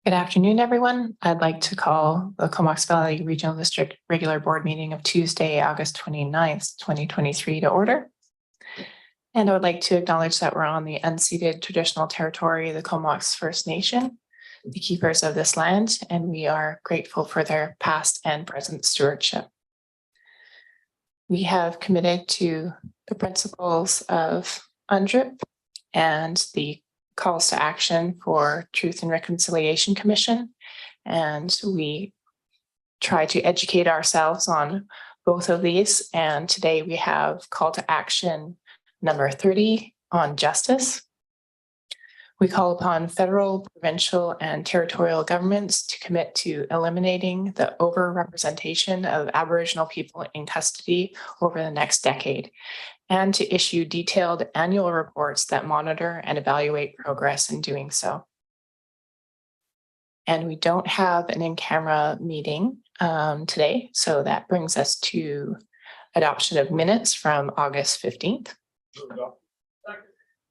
Good afternoon, everyone. I'd like to call the Comox Valley Regional District regular board meeting of Tuesday, August 29th, 2023 to order. And I would like to acknowledge that we're on the unceded traditional territory of the Comox First Nation, the keepers of this land, and we are grateful for their past and present stewardship. We have committed to the principles of UNDRIP and the calls to action for Truth and Reconciliation Commission. And we try to educate ourselves on both of these. And today we have call to action number 30 on justice. We call upon federal, provincial, and territorial governments to commit to eliminating the overrepresentation of Aboriginal people in custody over the next decade, and to issue detailed annual reports that monitor and evaluate progress in doing so. And we don't have an in-camera meeting today, so that brings us to adoption of minutes from August 15th.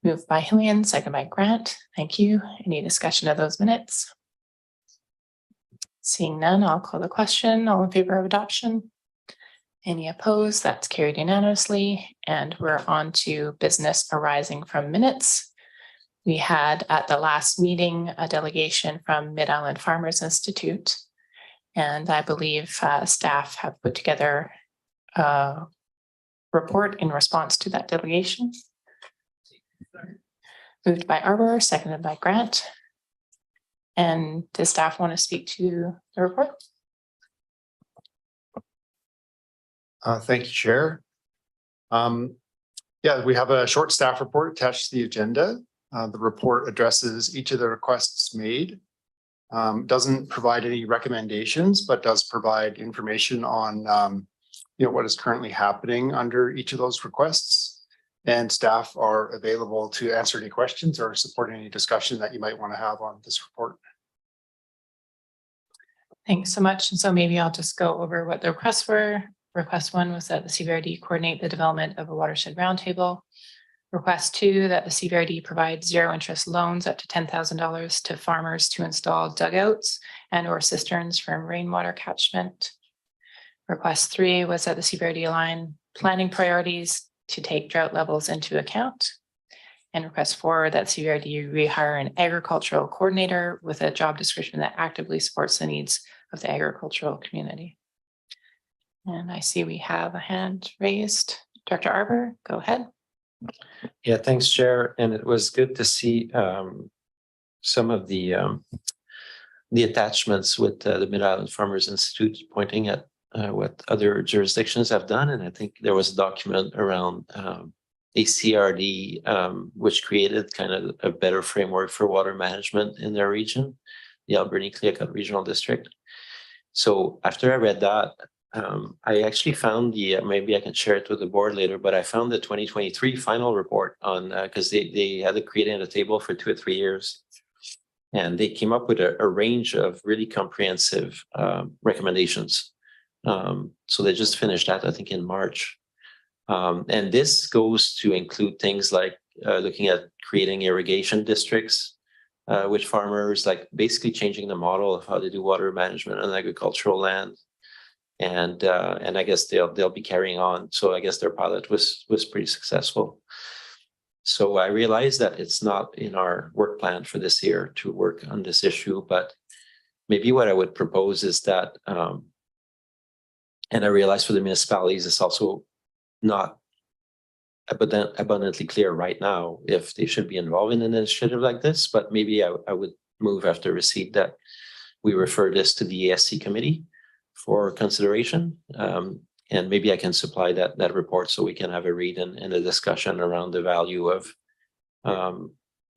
Moved by Hillian, second by Grant. Thank you. Any discussion of those minutes? Seeing none, I'll call the question. All in favor of adoption? Any opposed? That's carried unanimously. And we're on to business arising from minutes. We had at the last meeting a delegation from Mid-Island Farmers Institute, and I believe staff have put together a report in response to that delegation. Moved by Arbor, seconded by Grant. And does staff want to speak to the report? Thank you, Chair. Yeah, we have a short staff report attached to the agenda. The report addresses each of the requests made. Doesn't provide any recommendations, but does provide information on what is currently happening under each of those requests. And staff are available to answer any questions or support any discussion that you might want to have on this report. Thanks so much. And so maybe I'll just go over what the requests were. Request 1 was that the CVRD coordinate the development of a watershed roundtable. Request 2, that the CVRD provide zero interest loans up to $10,000 to farmers to install dugouts and or cisterns from rainwater catchment. Request 3 was that the CVRD align planning priorities to take drought levels into account. And request 4, that CVRD rehire an agricultural coordinator with a job description that actively supports the needs of the agricultural community. And I see we have a hand raised. Director Arbor, go ahead. Yeah, thanks, Chair. And it was good to see some of the attachments with the Mid-Island Farmers Institute pointing at what other jurisdictions have done. And I think there was a document around a CRD, which created kind of a better framework for water management in their region, the Alberni-Clearcut Regional District. So after I read that, I actually found maybe I can share it with the board later, but I found the 2023 final report on, because they had to create a table for 2 or 3 years. And they came up with a range of really comprehensive recommendations. So they just finished that, I think, in March. And this goes to include things like looking at creating irrigation districts with farmers, like basically changing the model of how they do water management on agricultural land. And I guess they'll be carrying on. So I guess their pilot was pretty successful. So I realized that it's not in our work plan for this year to work on this issue, but maybe what I would propose is that, and I realize for the municipalities, it's also not abundantly clear right now if they should be involved in an initiative like this, but maybe I would move after receipt that we refer this to the ESC committee for consideration. And maybe I can supply that report so we can have a read and a discussion around the value of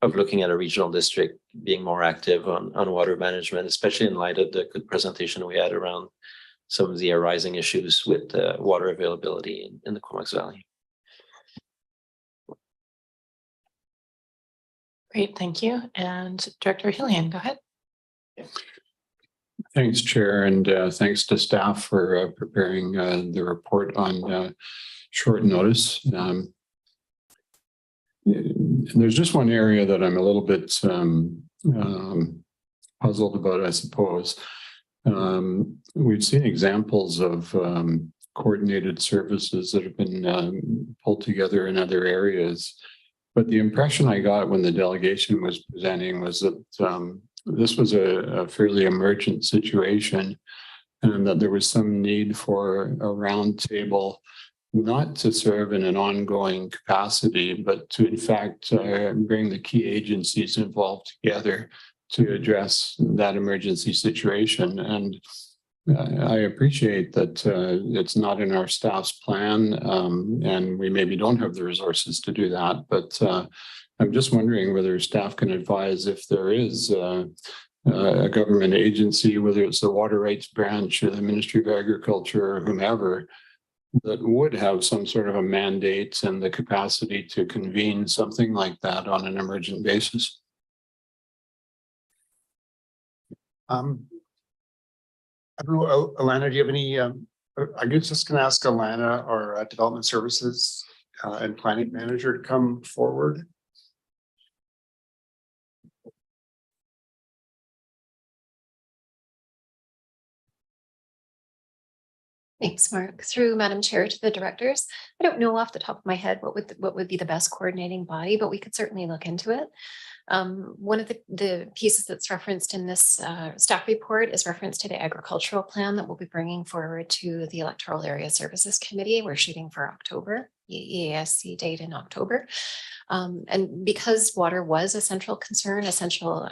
looking at a regional district being more active on water management, especially in light of the good presentation we had around some of the arising issues with water availability in the Comox Valley. Great, thank you. And Director Hillian, go ahead. Thanks, Chair, and thanks to staff for preparing the report on short notice. And there's just one area that I'm a little bit puzzled about, I suppose. We've seen examples of coordinated services that have been pulled together in other areas. But the impression I got when the delegation was presenting was that this was a fairly emergent situation, and that there was some need for a roundtable, not to serve in an ongoing capacity, but to in fact bring the key agencies involved together to address that emergency situation. And I appreciate that it's not in our staff's plan, and we maybe don't have the resources to do that. But I'm just wondering whether staff can advise if there is a government agency, whether it's the Water Rights Branch or the Ministry of Agriculture or whomever, that would have some sort of a mandate and the capacity to convene something like that on an emergent basis. I don't know, Alana, do you have any, I guess just gonna ask Alana, our Development Services and Planning Manager, to come forward. Thanks, Mark. Through Madam Chair to the directors. I don't know off the top of my head what would be the best coordinating body, but we could certainly look into it. One of the pieces that's referenced in this staff report is reference to the agricultural plan that we'll be bringing forward to the Electoral Area Services Committee. We're shooting for October, the EASC date in October. And because water was a central concern, a central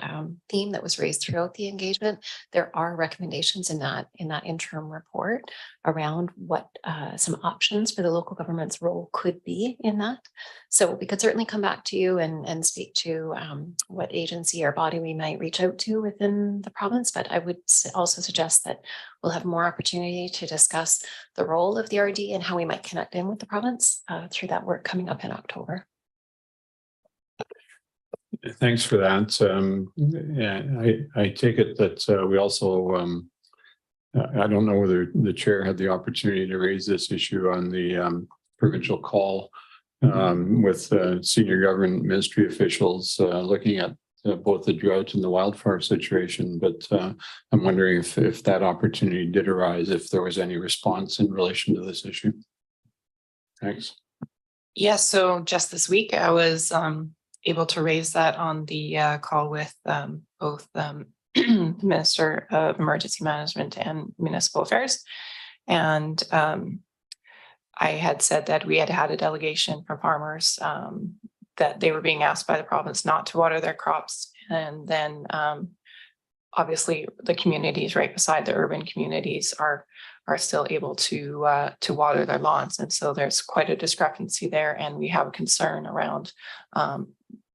theme that was raised throughout the engagement, there are recommendations in that interim report around what some options for the local government's role could be in that. So we could certainly come back to you and speak to what agency or body we might reach out to within the province. But I would also suggest that we'll have more opportunity to discuss the role of the RD and how we might connect in with the province through that work coming up in October. Thanks for that. Yeah, I take it that we also, I don't know whether the chair had the opportunity to raise this issue on the provincial call with senior government ministry officials looking at both the drought and the wildfire situation. But I'm wondering if that opportunity did arise, if there was any response in relation to this issue. Thanks. Yes, so just this week I was able to raise that on the call with both Minister of Emergency Management and Municipal Affairs. And I had said that we had had a delegation from farmers that they were being asked by the province not to water their crops. And then obviously the communities right beside the urban communities are still able to water their lawns. And so there's quite a discrepancy there. And we have a concern around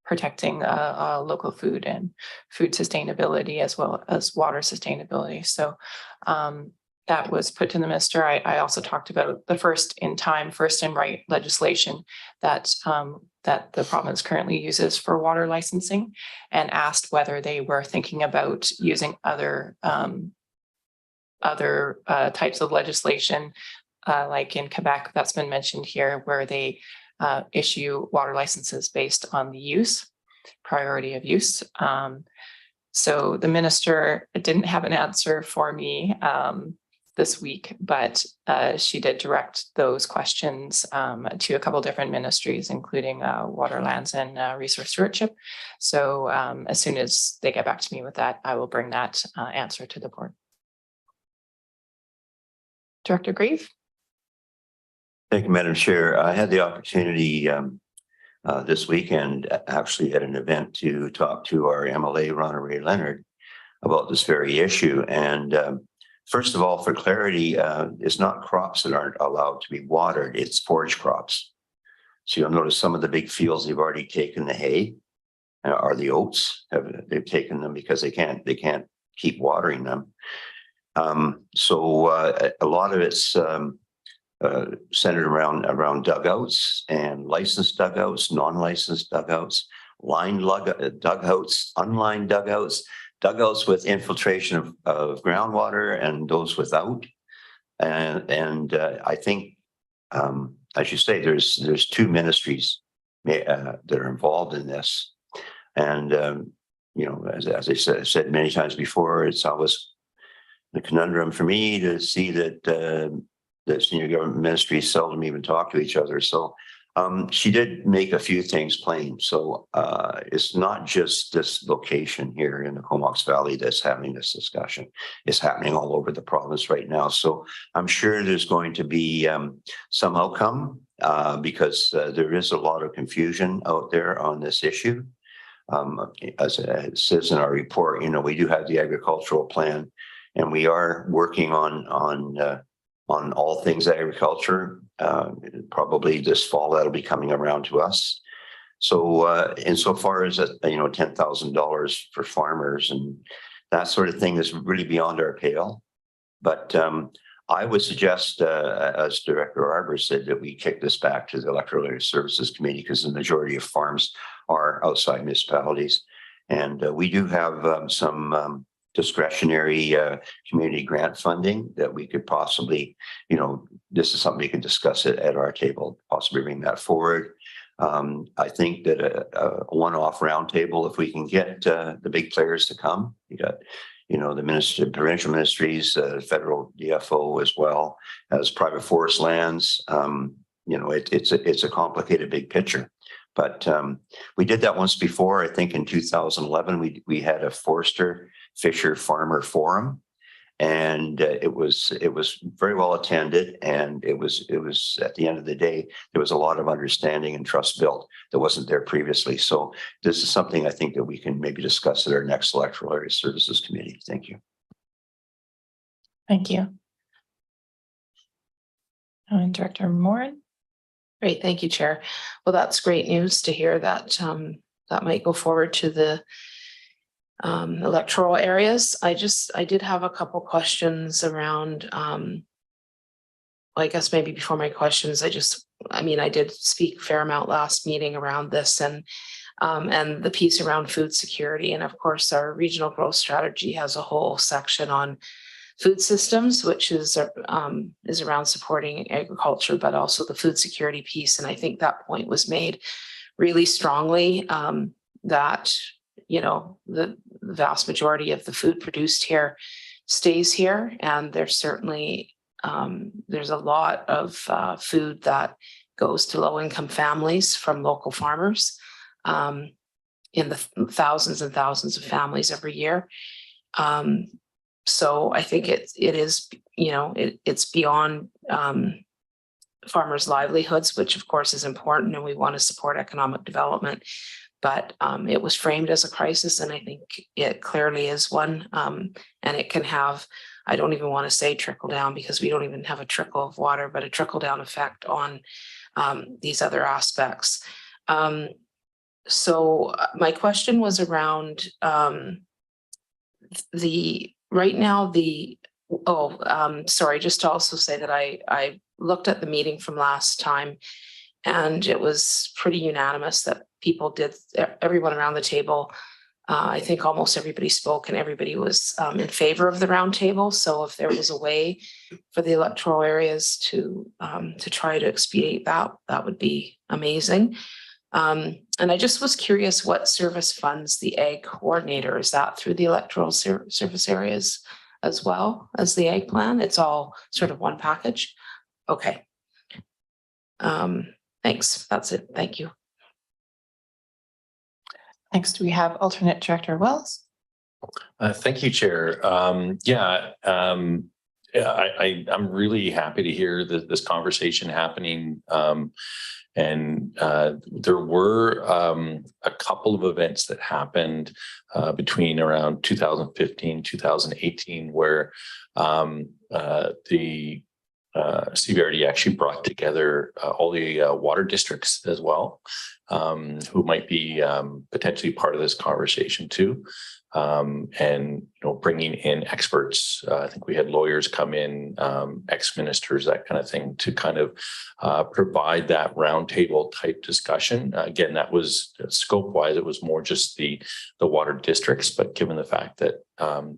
protecting local food and food sustainability as well as water sustainability. So that was put to the minister. I also talked about the first in time, first in right legislation that that the province currently uses for water licensing, and asked whether they were thinking about using other types of legislation, like in Quebec, that's been mentioned here, where they issue water licenses based on the use, priority of use. So the minister didn't have an answer for me this week, but she did direct those questions to a couple different ministries, including water, lands, and resource stewardship. So as soon as they get back to me with that, I will bring that answer to the board. Director Grieve. Thank you, Madam Chair. I had the opportunity this weekend, actually at an event, to talk to our MLA, Ronna Ray Leonard, about this very issue. And first of all, for clarity, it's not crops that aren't allowed to be watered, it's forage crops. So you'll notice some of the big fields, they've already taken the hay or the oats. They've taken them because they can't keep watering them. So a lot of it's centered around dugouts and licensed dugouts, non-licensed dugouts, lined dugouts, unlined dugouts, dugouts with infiltration of groundwater and those without. And I think, as you say, there's two ministries that are involved in this. And you know, as I said many times before, it's always the conundrum for me to see that the senior government ministries seldom even talk to each other. So she did make a few things plain. So it's not just this location here in the Comox Valley that's having this discussion. It's happening all over the province right now. So I'm sure there's going to be some outcome because there is a lot of confusion out there on this issue. As it says in our report, you know, we do have the agricultural plan, and we are working on all things agriculture. Probably this fall that'll be coming around to us. So insofar as you know, $10,000 for farmers and that sort of thing is really beyond our pale. But I would suggest, as Director Arbor said, that we kick this back to the Electoral Area Services Committee because the majority of farms are outside municipalities. And we do have some discretionary community grant funding that we could possibly, you know, this is something we can discuss it at our table, possibly bring that forward. I think that a one-off roundtable, if we can get the big players to come, you got, you know, the provincial ministries, federal DFO as well as private forest lands. You know, it's a complicated big picture. But we did that once before. I think in 2011, we had a Forester Fisher Farmer Forum, and it was very well attended. And it was at the end of the day, there was a lot of understanding and trust built that wasn't there previously. So this is something I think that we can maybe discuss at our next Electoral Area Services Committee. Thank you. Thank you. And Director Morin. Great, thank you, Chair. Well, that's great news to hear that that might go forward to the electoral areas. I did have a couple questions around, I guess maybe before my questions, I did speak a fair amount last meeting around this and the piece around food security. And of course, our regional growth strategy has a whole section on food systems, which is around supporting agriculture, but also the food security piece. And I think that point was made really strongly that, you know, the vast majority of the food produced here stays here. And there's certainly, there's a lot of food that goes to low-income families from local farmers in the thousands and thousands of families every year. So I think it is, you know, it's beyond farmers' livelihoods, which of course is important, and we want to support economic development. But it was framed as a crisis, and I think it clearly is one. And it can have, I don't even want to say trickle down because we don't even have a trickle of water, but a trickle down effect on these other aspects. So my question was around right now, sorry, just to also say that I looked at the meeting from last time, and it was pretty unanimous that everyone around the table, I think almost everybody spoke and everybody was in favor of the roundtable. So if there was a way for the electoral areas to try to expedite that, that would be amazing. And I just was curious what service funds the ag coordinator. Is that through the electoral service areas as well as the ag plan? It's all sort of one package. Okay. Thanks. That's it. Thank you. Next, we have alternate Director Wells. Thank you, Chair. I'm really happy to hear this conversation happening. And there were a couple of events that happened between around 2015, 2018, where the CBRD actually brought together all the water districts as well, who might be potentially part of this conversation too. And bringing in experts. I think we had lawyers come in, ex-ministers, that kind of thing, to kind of provide that roundtable type discussion. Again, that was scope-wise, it was more just the water districts, but given the fact that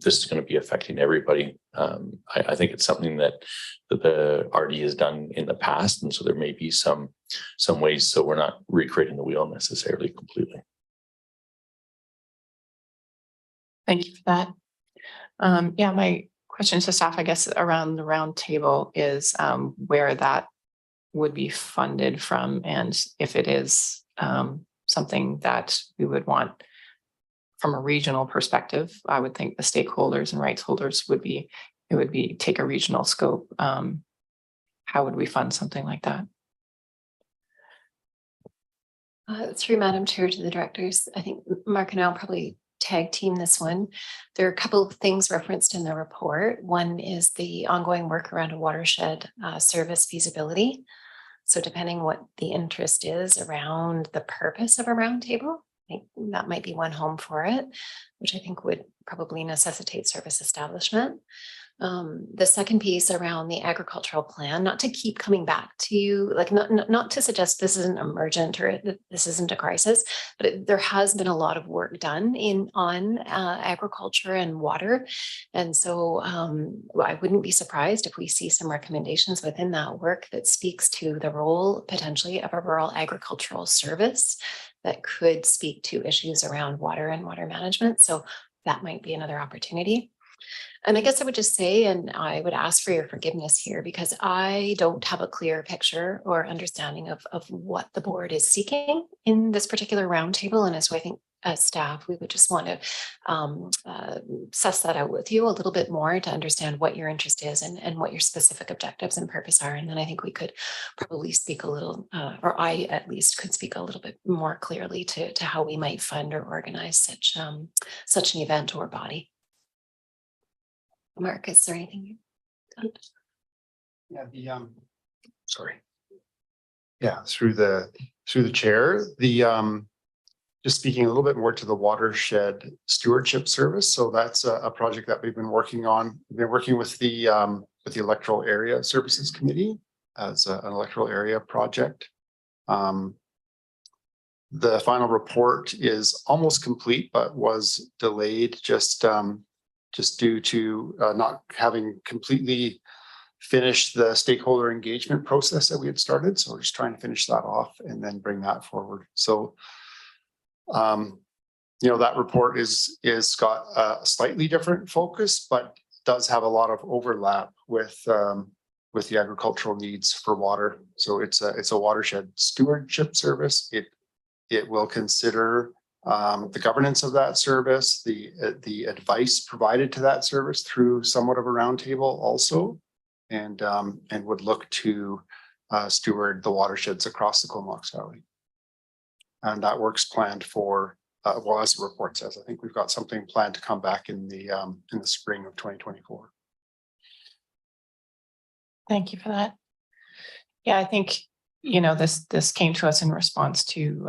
this is going to be affecting everybody, I think it's something that the RD has done in the past, and so there may be some ways, so we're not recreating the wheel necessarily completely. Thank you for that. Yeah, my question to staff, I guess, around the round table is where that would be funded from, and if it is something that we would want from a regional perspective. I would think the stakeholders and rights holders would be, it would be take a regional scope. How would we fund something like that? Through Madam Chair to the directors, I think Mark and I'll probably tag team this one. There are a couple of things referenced in the report. One is the ongoing work around a watershed service feasibility. So depending what the interest is around the purpose of a roundtable, I think that might be one home for it, which I think would probably necessitate service establishment. The second piece around the agricultural plan, not to keep coming back to you, like not to suggest this isn't emergent or this isn't a crisis, but there has been a lot of work done on agriculture and water. And so I wouldn't be surprised if we see some recommendations within that work that speaks to the role potentially of a rural agricultural service that could speak to issues around water and water management. So that might be another opportunity. And I guess I would just say, and I would ask for your forgiveness here, because I don't have a clear picture or understanding of what the board is seeking in this particular roundtable. And so I think as staff, we would just want to suss that out with you a little bit more to understand what your interest is and what your specific objectives and purpose are. And then I think we could probably speak a little, or I at least could speak a little bit more clearly to how we might fund or organize such an event or body. Mark, is there anything you? Yeah, sorry. Yeah, through the chair, just speaking a little bit more to the watershed stewardship service. So that's a project that we've been working on. We've been working with the electoral area services committee as an electoral area project. The final report is almost complete, but was delayed just due to not having completely finished the stakeholder engagement process that we had started. So we're just trying to finish that off and then bring that forward. So, that report is got a slightly different focus, but does have a lot of overlap with the agricultural needs for water. So it's a watershed stewardship service. It will consider the governance of that service, the advice provided to that service through somewhat of a roundtable also, and would look to steward the watersheds across the Comox Valley. And that work's planned for, well, as the report says, I think we've got something planned to come back in the spring of 2024. Thank you for that. Yeah, I think, this came to us in response to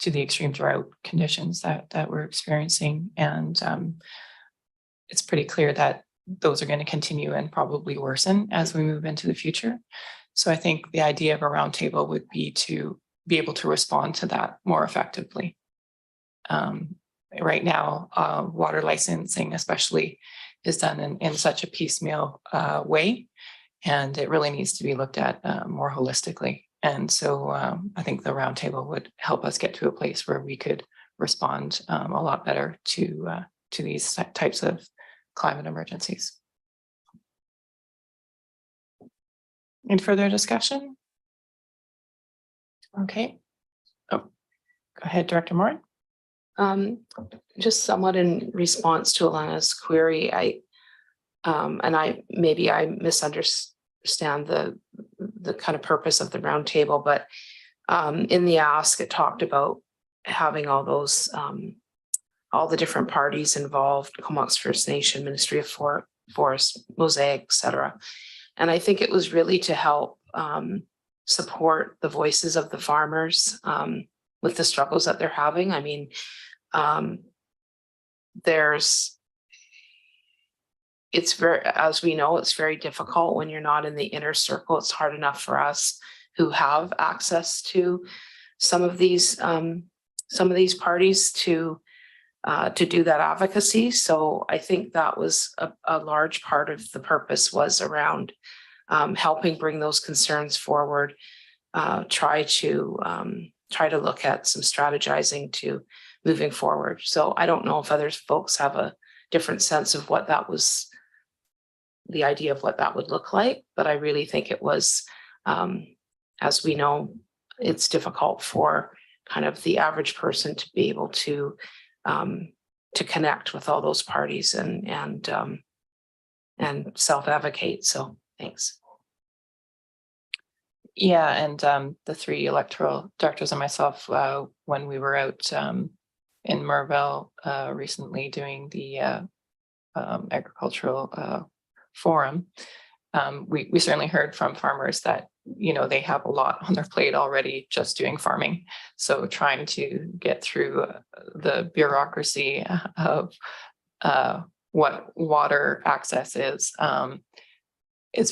the extreme drought conditions that we're experiencing. And it's pretty clear that those are going to continue and probably worsen as we move into the future. So I think the idea of a roundtable would be to be able to respond to that more effectively. Right now, water licensing especially is done in such a piecemeal way, and it really needs to be looked at more holistically. And so I think the roundtable would help us get to a place where we could respond a lot better to these types of climate emergencies. Any further discussion? Okay. Oh, go ahead, Director Moore. Just somewhat in response to Alana's query, I misunderstand the kind of purpose of the roundtable, but in the ask, it talked about having all those all the different parties involved: Comox First Nation, Ministry of Forest, Mosaic, etc. And I think it was really to help support the voices of the farmers with the struggles that they're having. I mean, it's very, as we know, it's very difficult when you're not in the inner circle. It's hard enough for us who have access to some of these parties to do that advocacy. So I think that was a large part of the purpose, was around helping bring those concerns forward, try to look at some strategizing to moving forward. So I don't know if other folks have a different sense of what that was, the idea of what that would look like. But I really think it was, as we know, it's difficult for kind of the average person to be able to connect with all those parties and self-advocate. So thanks. Yeah, and the three electoral directors and myself, when we were out in Merville recently doing the agricultural forum, we certainly heard from farmers that, you know, they have a lot on their plate already just doing farming. So trying to get through the bureaucracy of what water access is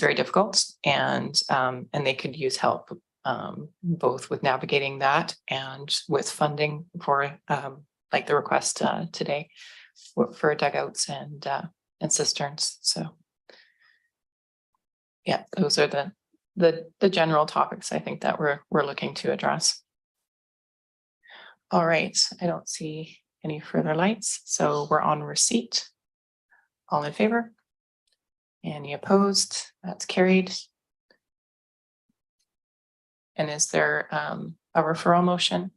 very difficult, and they could use help both with navigating that and with funding for like the request today for dugouts and cisterns. So yeah, those are the general topics I think that we're looking to address. All right, I don't see any further lights, so we're on receipt. All in favor? Any opposed? That's carried. And is there a referral motion?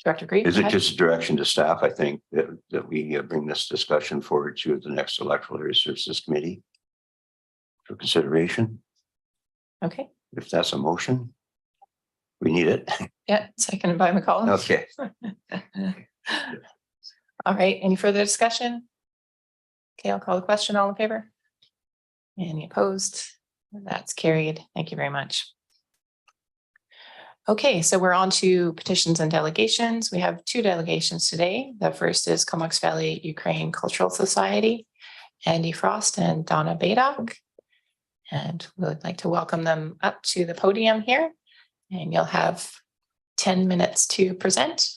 Director Grieve? Is it just a direction to staff, I think, that we bring this discussion forward to the next electoral area services committee for consideration? Okay. If that's a motion, we need it. Yeah, seconded by McCollum. Okay. All right, any further discussion? Okay, I'll call the question. All in favor? Any opposed? That's carried. Thank you very much. Okay, so we're on to petitions and delegations. We have two delegations today. The first is Comox Valley Ukraine Cultural Society, Andy Frost and Donna Badok. And we would like to welcome them up to the podium here. And you'll have 10 minutes to present.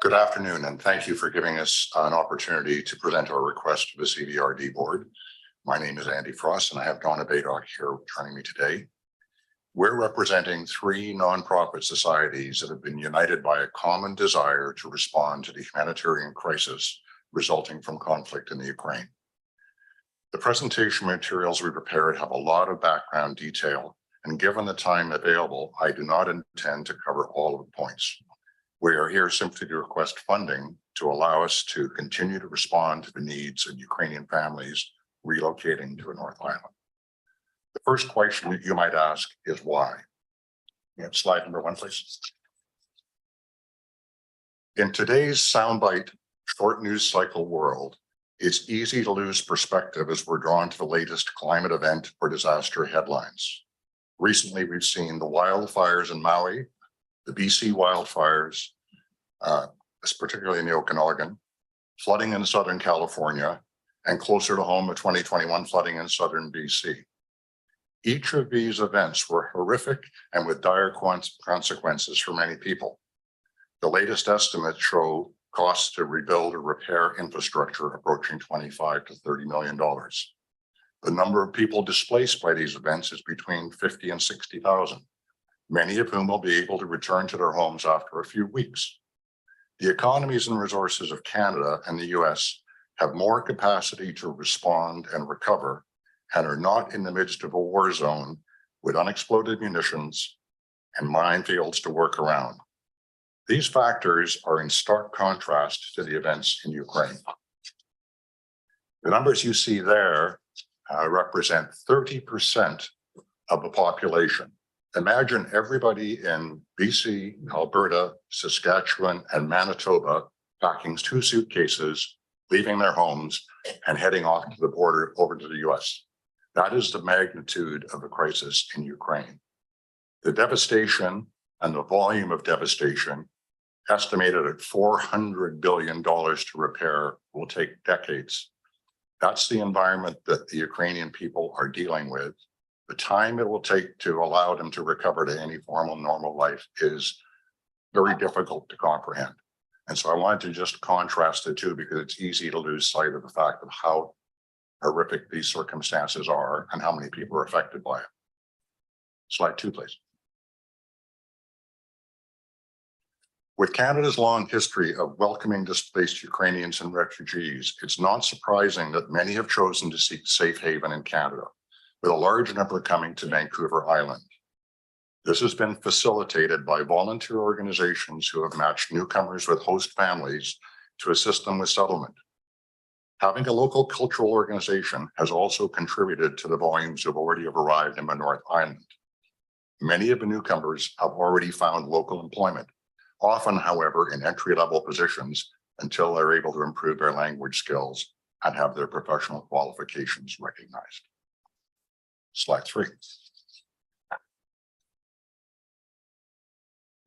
Good afternoon, and thank you for giving us an opportunity to present our request to the CVRD board. My name is Andy Frost, and I have Donna Badok here joining me today. We're representing three nonprofit societies that have been united by a common desire to respond to the humanitarian crisis resulting from conflict in the Ukraine. The presentation materials we prepared have a lot of background detail, and given the time available, I do not intend to cover all of the points. We are here simply to request funding to allow us to continue to respond to the needs of Ukrainian families relocating to a North Island. The first question that you might ask is why? Slide number 1, please. In today's soundbite short news cycle world, it's easy to lose perspective as we're drawn to the latest climate event or disaster headlines. Recently, we've seen the wildfires in Maui, the BC wildfires, particularly in the Okanagan, flooding in Southern California, and closer to home, the 2021 flooding in Southern BC. Each of these events were horrific and with dire consequences for many people. The latest estimates show costs to rebuild or repair infrastructure approaching $25 to $30 million. The number of people displaced by these events is between 50 and 60,000, many of whom will be able to return to their homes after a few weeks. The economies and resources of Canada and the US have more capacity to respond and recover and are not in the midst of a war zone with unexploded munitions and minefields to work around. These factors are in stark contrast to the events in Ukraine. The numbers you see there represent 30% of the population. Imagine everybody in BC, Alberta, Saskatchewan, and Manitoba packing 2 suitcases, leaving their homes and heading off to the border over to the US. That is the magnitude of the crisis in Ukraine. The devastation and the volume of devastation, estimated at $400 billion to repair, will take decades. That's the environment that the Ukrainian people are dealing with. The time it will take to allow them to recover to any formal normal life is very difficult to comprehend. And so I wanted to just contrast the two because it's easy to lose sight of the fact of how horrific these circumstances are and how many people are affected by it. Slide 2, please. With Canada's long history of welcoming displaced Ukrainians and refugees, it's not surprising that many have chosen to seek safe haven in Canada, with a large number coming to Vancouver Island. This has been facilitated by volunteer organizations who have matched newcomers with host families to assist them with settlement. Having a local cultural organization has also contributed to the volumes who have already arrived in the North Island. Many of the newcomers have already found local employment, often, however, in entry-level positions until they're able to improve their language skills and have their professional qualifications recognized. Slide 3.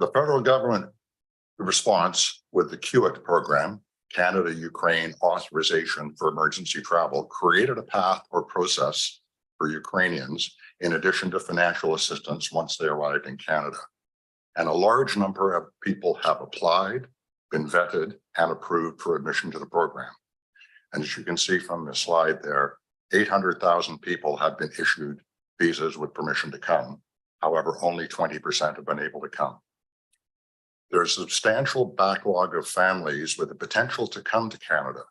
The federal government response with the QIC program, Canada-Ukraine Authorization for Emergency Travel, created a path or process for Ukrainians in addition to financial assistance once they arrived in Canada. And a large number of people have applied, been vetted, and approved for admission to the program. And as you can see from the slide there, 800,000 people have been issued visas with permission to come. However, only 20% have been able to come. There's a substantial backlog of families with the potential to come to Canada.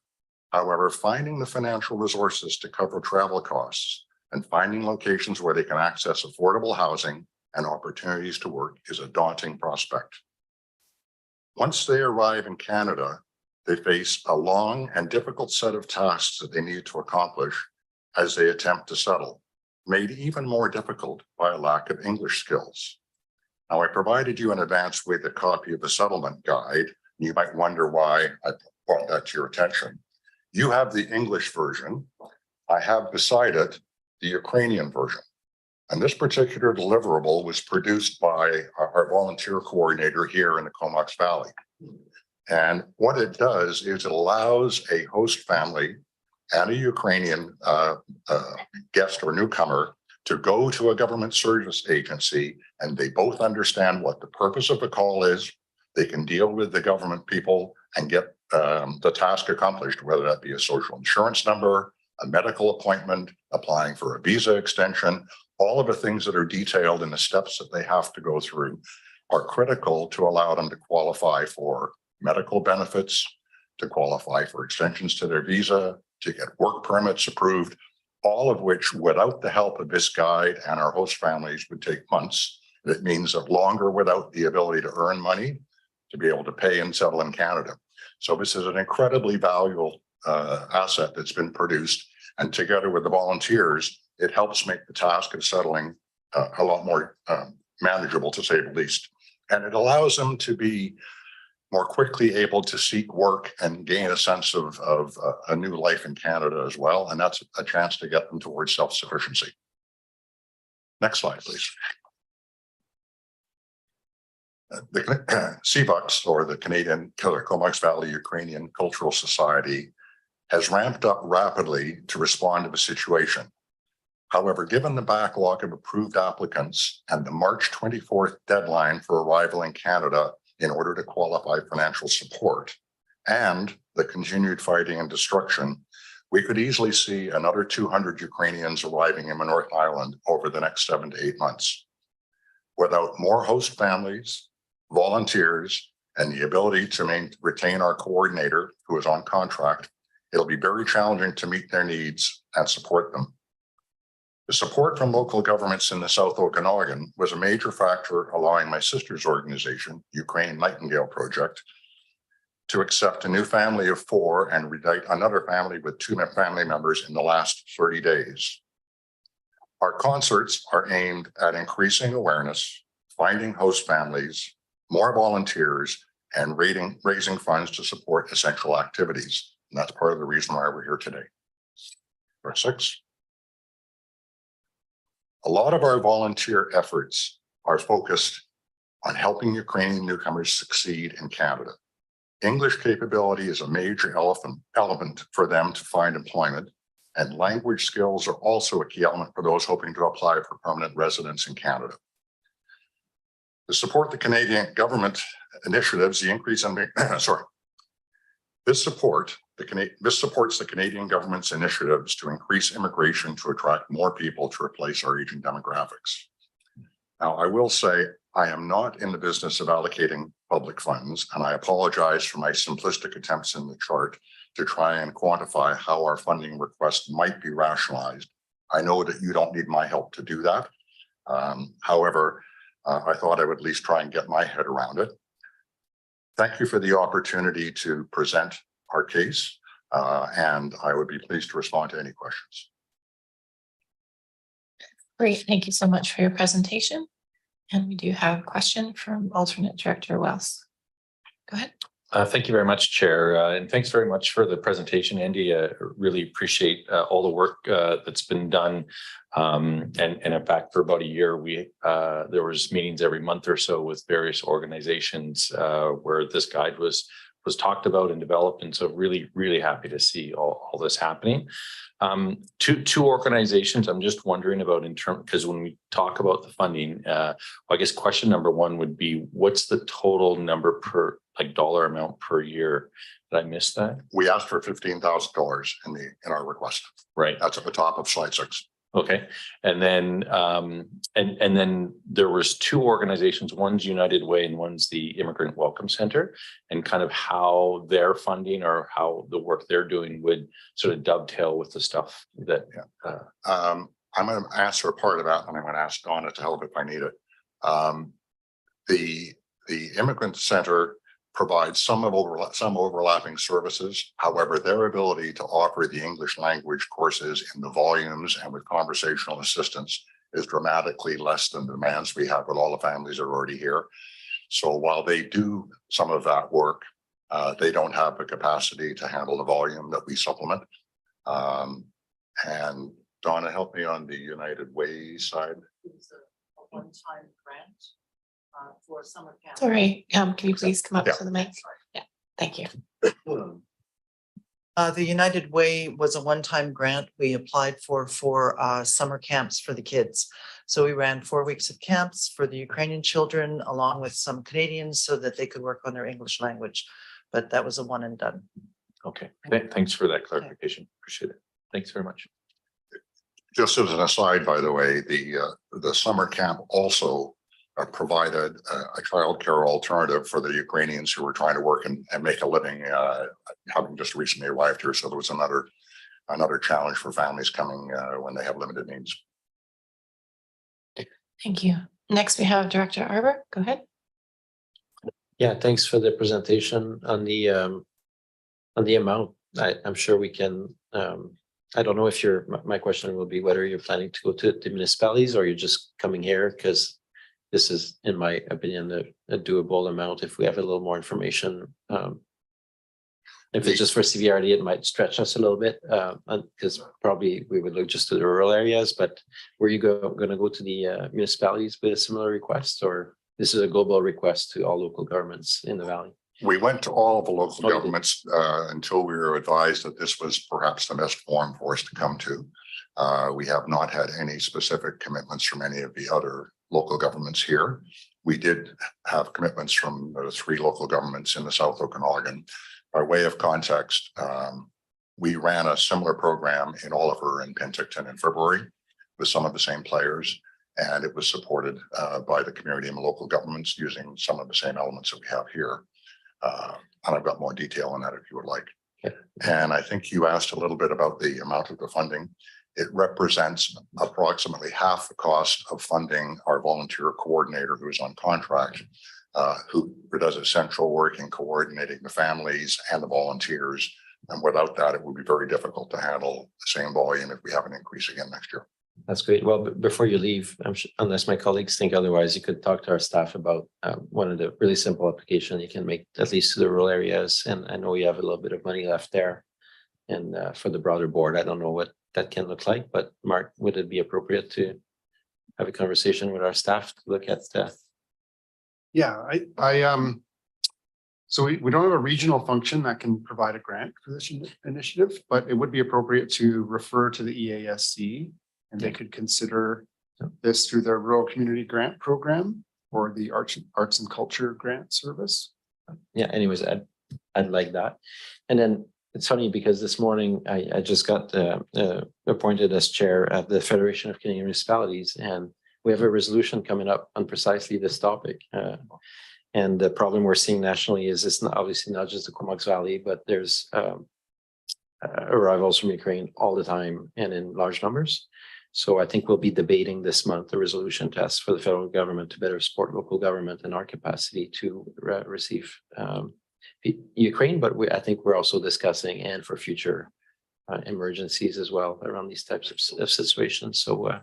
However, finding the financial resources to cover travel costs and finding locations where they can access affordable housing and opportunities to work is a daunting prospect. Once they arrive in Canada, they face a long and difficult set of tasks that they need to accomplish as they attempt to settle, made even more difficult by a lack of English skills. Now, I provided you in advance with a copy of the settlement guide. You might wonder why I brought that to your attention. You have the English version. I have beside it the Ukrainian version. And this particular deliverable was produced by our volunteer coordinator here in the Comox Valley. And what it does is it allows a host family and a Ukrainian guest or newcomer to go to a government service agency, and they both understand what the purpose of the call is. They can deal with the government people and get the task accomplished, whether that be a social insurance number, a medical appointment, applying for a visa extension. All of the things that are detailed in the steps that they have to go through are critical to allow them to qualify for medical benefits, to qualify for extensions to their visa, to get work permits approved, all of which, without the help of this guide and our host families, would take months. It means that longer without the ability to earn money, to be able to pay and settle in Canada. So this is an incredibly valuable asset that's been produced. And together with the volunteers, it helps make the task of settling a lot more manageable, to say the least. And it allows them to be more quickly able to seek work and gain a sense of a new life in Canada as well. And that's a chance to get them towards self-sufficiency. Next slide, please. The CVUX, or the Canadian Comox Valley Ukrainian Cultural Society, has ramped up rapidly to respond to the situation. However, given the backlog of approved applicants and the March 24th deadline for arrival in Canada in order to qualify financial support, and the continued fighting and destruction, we could easily see another 200 Ukrainians arriving in the North Island over the next 7 to 8 months. Without more host families, volunteers, and the ability to retain our coordinator who is on contract, it'll be very challenging to meet their needs and support them. The support from local governments in the South Okanagan was a major factor allowing my sister's organization, Ukraine Nightingale Project, to accept a new family of 4 and reunite another family with 2 family members in the last 30 days. Our concerts are aimed at increasing awareness, finding host families, more volunteers, and raising funds to support essential activities. And that's part of the reason why we're here today. Number 6. A lot of our volunteer efforts are focused on helping Ukrainian newcomers succeed in Canada. English capability is a major element for them to find employment, and language skills are also a key element for those hoping to apply for permanent residence in Canada. To support the Canadian government initiatives, the increase in this support This supports the Canadian government's initiatives to increase immigration to attract more people to replace our aging demographics. Now, I will say I am not in the business of allocating public funds, and I apologize for my simplistic attempts in the chart to try and quantify how our funding request might be rationalized. I know that you don't need my help to do that. However, I thought I would at least try and get my head around it. Thank you for the opportunity to present our case, and I would be pleased to respond to any questions. Great, thank you so much for your presentation. And we do have a question from alternate Director Wells. Go ahead. Thank you very much, Chair, and thanks very much for the presentation, Andy. Really appreciate all the work that's been done. And in fact, for about a year, there was meetings every month or so with various organizations where this guide was talked about and developed. And so really happy to see all this happening. Two organizations I'm just wondering about in terms, because when we talk about the funding, I guess question number one would be, what's the total number per dollar amount per year? Did I miss that? We asked for $15,000 in our request. Right. That's at the top of slide 6. Okay. And then and then there was two organizations, one's United Way and one's the Immigrant Welcome Center, and kind of how their funding or how the work they're doing would sort of dovetail with the stuff that I'm going to answer a part of that, and I'm going to ask Donna to help if I need it. The Immigrant Center provides some overlapping services. However, their ability to offer the English language courses in the volumes and with conversational assistance is dramatically less than the demands we have with all the families that are already here. So while they do some of that work, they don't have the capacity to handle the volume that we supplement. And Donna, help me on the United Way side. It's a one-time grant for summer camp. Sorry, can you please come up Yeah. to the mic? Yeah, thank you. The United Way was a one-time grant we applied for summer camps for the kids. So we ran 4 weeks of camps for the Ukrainian children along with some Canadians so that they could work on their English language. But that was a one and done. okay. Thanks for that clarification. Appreciate it. Thanks very much. Just as an aside, by the way, the summer camp also provided a childcare alternative for the Ukrainians who were trying to work and make a living, having just recently arrived here. So there was another challenge for families coming when they have limited means. Thank you. Next, we have Director Arbor. Go ahead. Yeah, thanks for the presentation on the amount. I'm sure we can, I don't know if my question will be whether you're planning to go to the municipalities or you're just coming here, because this is, in my opinion, a doable amount if we have a little more information. If it's just for CVRD, it might stretch us a little bit, because probably we would look just to the rural areas. But were you going to go to the municipalities with a similar request, or this is a global request to all local governments in the valley? We went to all of the local governments until we were advised that this was perhaps the best forum for us to come to. We have not had any specific commitments from any of the other local governments here. We did have commitments from the 3 local governments in the South Okanagan. By way of context, we ran a similar program in Oliver and Penticton in February with some of the same players, and it was supported by the community and the local governments using some of the same elements that we have here. And I've got more detail on that if you would like. Okay. And I think you asked a little bit about the amount of the funding. It represents approximately half the cost of funding our volunteer coordinator who's on contract, who does essential work in coordinating the families and the volunteers. And without that, it would be very difficult to handle the same volume if we have an increase again next year. That's great. Well, before you leave, unless my colleagues think otherwise, you could talk to our staff about one of the really simple application you can make, at least to the rural areas. And I know you have a little bit of money left there. And for the broader board, I don't know what that can look like, but Mark, would it be appropriate to have a conversation with our staff to look at that? Yeah, so we don't have a regional function that can provide a grant for this initiative, but it would be appropriate to refer to the EASC, and they could consider this through their rural community grant program or the arts and culture grant service. Yeah, anyways, I'd like that. And then It's funny because this morning I just got appointed as chair at the Federation of Canadian Municipalities, and we have a resolution coming up on precisely this topic. And the problem we're seeing nationally is it's not, obviously not just the Comox Valley, but there's arrivals from Ukraine all the time and in large numbers. So I think we'll be debating this month the resolution test for the federal government to better support local government and our capacity to receive Ukraine. But I think we're also discussing and for future emergencies as well around these types of situations. So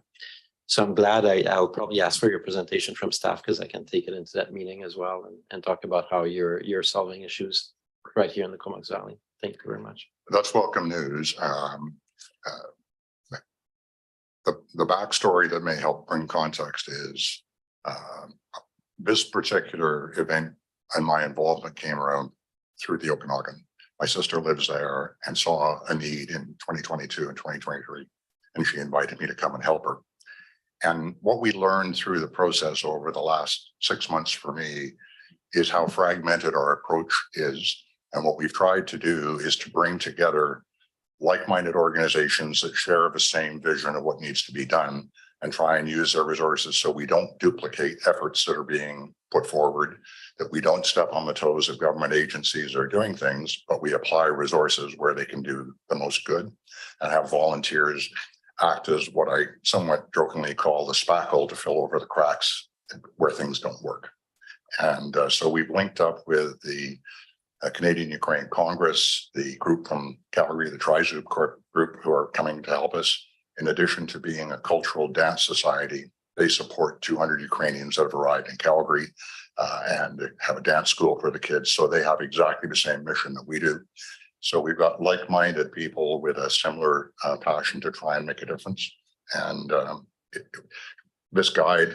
I'm glad I'll probably ask for your presentation from staff because I can take it into that meeting as well and talk about how you're solving issues right here in the Comox Valley. Thank you very much. That's welcome news. The backstory that may help bring context is this particular event and my involvement came around through the Okanagan. My sister lives there and saw a need in 2022 and 2023, and she invited me to come and help her. And what we learned through the process over the last 6 months for me is how fragmented our approach is. And what we've tried to do is to bring together like-minded organizations that share the same vision of what needs to be done and try and use their resources so we don't duplicate efforts that are being put forward, that we don't step on the toes of government agencies that are doing things, but we apply resources where they can do the most good and have volunteers act as what I somewhat jokingly call the spackle to fill over the cracks where things don't work. And so we've linked up with the Canadian Ukraine Congress, the group from Calgary, the Tri-Zoop group who are coming to help us. In addition to being a cultural dance society, they support 200 Ukrainians that have arrived in Calgary and have a dance school for the kids. So they have exactly the same mission that we do. So we've got like-minded people with a similar passion to try and make a difference. And this guide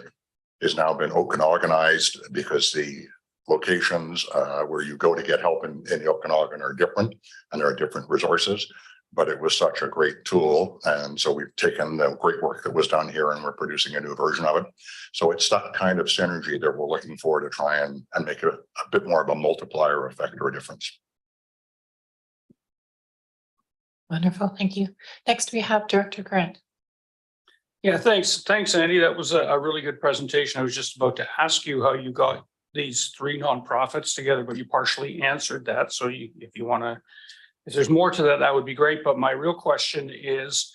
has now been Okanaganized because the locations where you go to get help in the Okanagan are different and there are different resources, but it was such a great tool. And so we've taken the great work that was done here and we're producing a new version of it. So it's that kind of synergy that we're looking for to try and make it a bit more of a multiplier effect or a difference. Wonderful, thank you. Next, we have Director Grant. Yeah, thanks. Thanks, Andy. That was a really good presentation. I was just about to ask you how you got these three nonprofits together, but you partially answered that. So if you want to, if there's more to that, that would be great. But my real question is,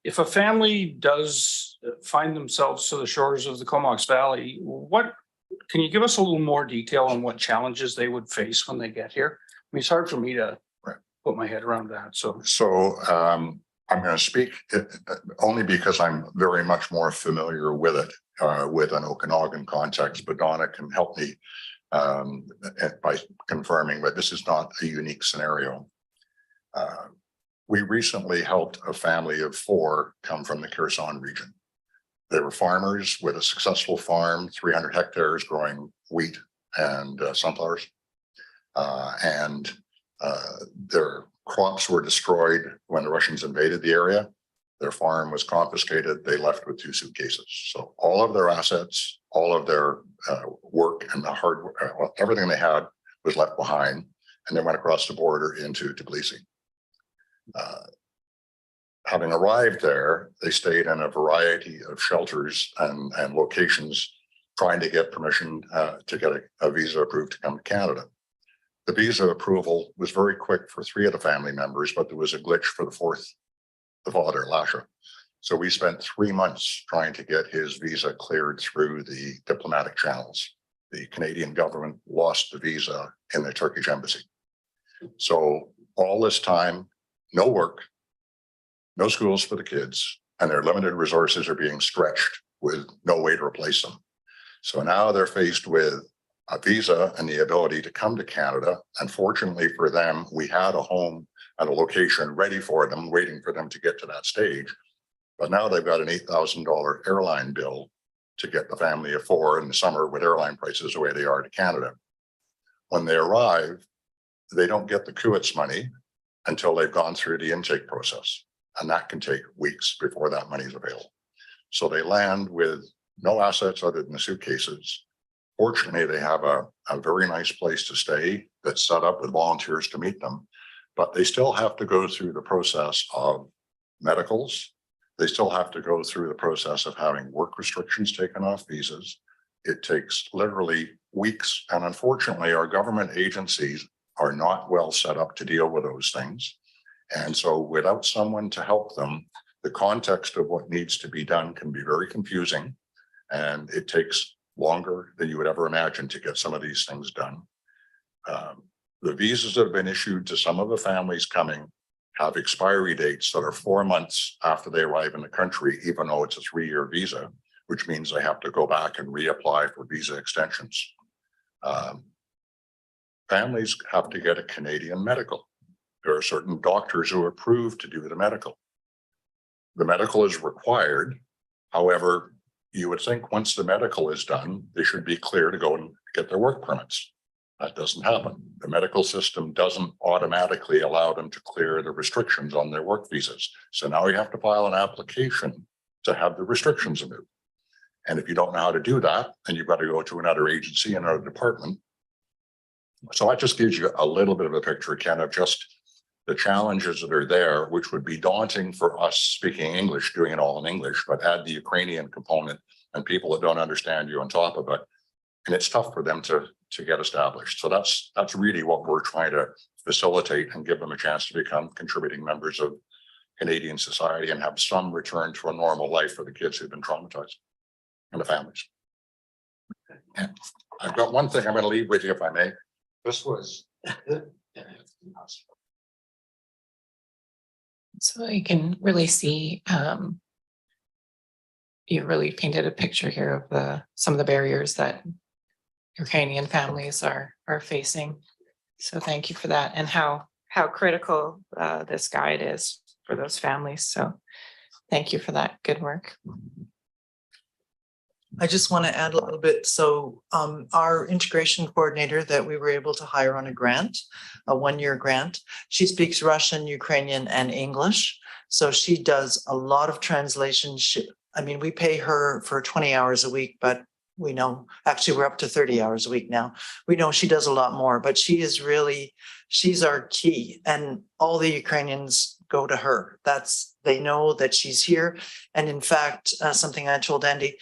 if a family does find themselves to the shores of the Comox Valley, can you give us a little more detail on what challenges they would face when they get here? I mean, it's hard for me to put my head around that. So I'm going to speak only because I'm very much more familiar with it with an Okanagan context, but Donna can help me by confirming that this is not a unique scenario. We recently helped a family of 4 come from the Kherson region. They were farmers with a successful farm, 300 hectares growing wheat and sunflowers. Their crops were destroyed when the Russians invaded the area. Their farm was confiscated. They left with 2 suitcases. So all of their assets, all of their work and the hard work, everything they had was left behind, and they went across the border into Tbilisi. Having arrived there, they stayed in a variety of shelters and locations trying to get permission to get a visa approved to come to Canada. The visa approval was very quick for 3 of the family members, but there was a glitch for the 4th, the father, Lasha. So we spent 3 months trying to get his visa cleared through the diplomatic channels. The Canadian government lost the visa in the Turkish embassy. So all this time, no work, no schools for the kids, and their limited resources are being stretched with no way to replace them. So now they're faced with a visa and the ability to come to Canada. And fortunately for them, we had a home and a location ready for them, waiting for them to get to that stage. But now they've got an $8,000 airline bill to get the family of 4 in the summer with airline prices the way they are to Canada. When they arrive, they don't get the QITS money until they've gone through the intake process. And that can take weeks before that money is available. So they land with no assets other than the suitcases. Fortunately, they have a very nice place to stay that's set up with volunteers to meet them. but they still have to go through the process of medicals. They still have to go through the process of having work restrictions taken off visas. It takes literally weeks. And unfortunately, our government agencies are not well set up to deal with those things. And so without someone to help them, the context of what needs to be done can be very confusing. And it takes longer than you would ever imagine to get some of these things done. The visas that have been issued to some of the families coming have expiry dates that are 4 months after they arrive in the country, even though it's a 3-year visa, which means they have to go back and reapply for visa extensions. Families have to get a Canadian medical. There are certain doctors who are approved to do the medical. The medical is required. However, you would think once the medical is done, they should be clear to go and get their work permits. That doesn't happen. The medical system doesn't automatically allow them to clear the restrictions on their work visas. So now you have to file an application to have the restrictions removed. And if you don't know how to do that, then you've got to go to another agency, another department. So that just gives you a little bit of a picture, Ken, of just the challenges that are there, which would be daunting for us speaking English, doing it all in English, but add the Ukrainian component and people that don't understand you on top of it. And it's tough for them to get established. So that's really what we're trying to facilitate and give them a chance to become contributing members of Canadian society and have some return to a normal life for the kids who've been traumatized and the families. And I've got one thing I'm going to leave with you, if I may. This was. So you can really see, you really painted a picture here of some of the barriers that Ukrainian families are facing. So thank you for that, and how critical this guide is for those families. So thank you for that good work. I just want to add a little bit. So our integration coordinator that we were able to hire on a grant, a 1-year grant, she speaks Russian, Ukrainian, and English. So she does a lot of translation. I mean, we pay her for 20 hours a week, but we know, actually we're up to 30 hours a week now. We know she does a lot more, but she's our key, and all the Ukrainians go to her. They know that she's here. And in fact, something I told Andy,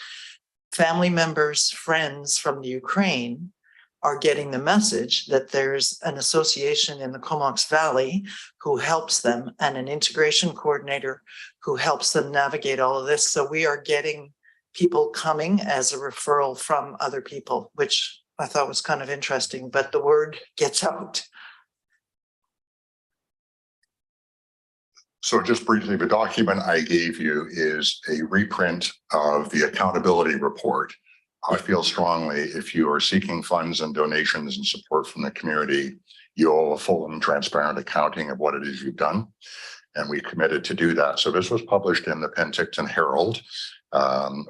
family members, friends from the Ukraine are getting the message that there's an association in the Comox Valley who helps them, and an integration coordinator who helps them navigate all of this. So we are getting people coming as a referral from other people, which I thought was kind of interesting, but the word gets out. So just briefly, the document I gave you is a reprint of the accountability report. I feel strongly if you are seeking funds and donations and support from the community, you owe a full and transparent accounting of what it is you've done. And we committed to do that. So this was published in the Penticton Herald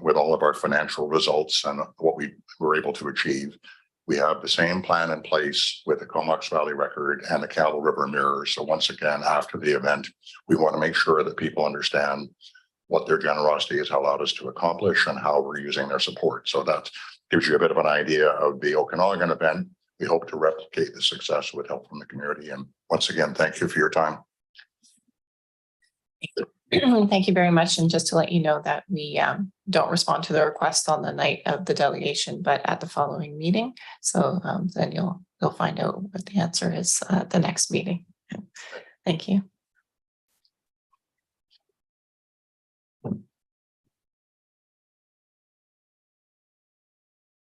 with all of our financial results and what we were able to achieve. We have the same plan in place with the Comox Valley Record and the Cattle River Mirror. So once again, after the event, we want to make sure that people understand what their generosity has allowed us to accomplish and how we're using their support. So that gives you a bit of an idea of the Okanagan event. We hope to replicate the success with help from the community. And once again, thank you for your time. Thank you very much. And just to let you know that we don't respond to the request on the night of the delegation, but at the following meeting. So then you'll find out what the answer is at the next meeting. Thank you.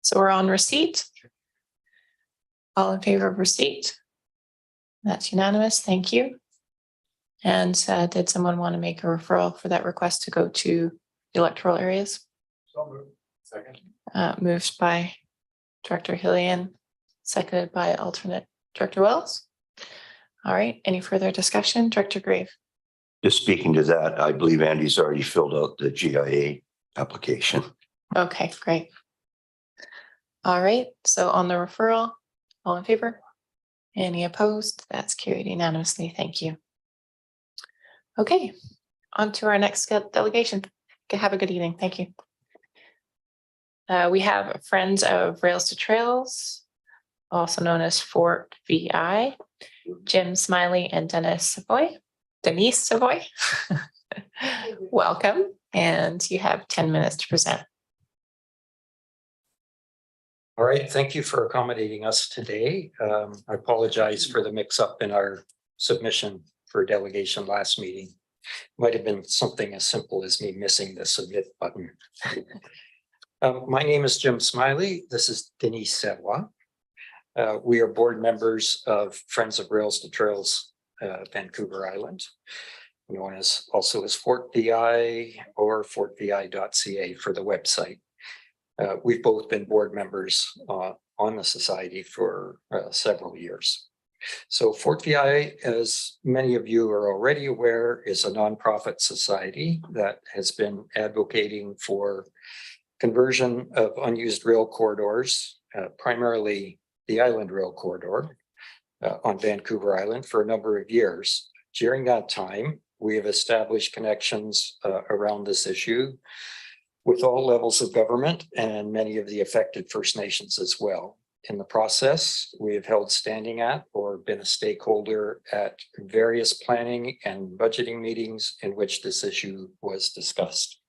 So we're on receipt. All in favor of receipt? That's unanimous. Thank you. And did someone want to make a referral for that request to go to the electoral areas? So moved. Second. Moved by Director Hillian, seconded by alternate Director Wells. All right, any further discussion? Director Grave. Just speaking to that, I believe Andy's already filled out the GIA application. Okay, great. All right, so on the referral, all in favor? Any opposed? That's carried unanimously. Thank you. Okay, on to our next delegation. Have a good evening. Thank you. We have Friends of Rails to Trails, also known as Fort VI. Jim Smiley and Denise Savoy. Welcome, and you have 10 minutes to present. All right, thank you for accommodating us today. I apologize for the mix-up in our submission for delegation last meeting. Might have been something as simple as me missing the submit button. My name is Jim Smiley. This is Denise Savoy. We are board members of Friends of Rails to Trails Vancouver Island, known as also as Fort VI or fortvi.ca for the website. We've both been board members on the society for several years. So Fort VI, as many of you are already aware, is a nonprofit society that has been advocating for conversion of unused rail corridors, primarily the Island Rail Corridor on Vancouver Island for a number of years. During that time, we have established connections around this issue with all levels of government and many of the affected First Nations as well. In the process, we have held standing at or been a stakeholder at various planning and budgeting meetings in which this issue was discussed.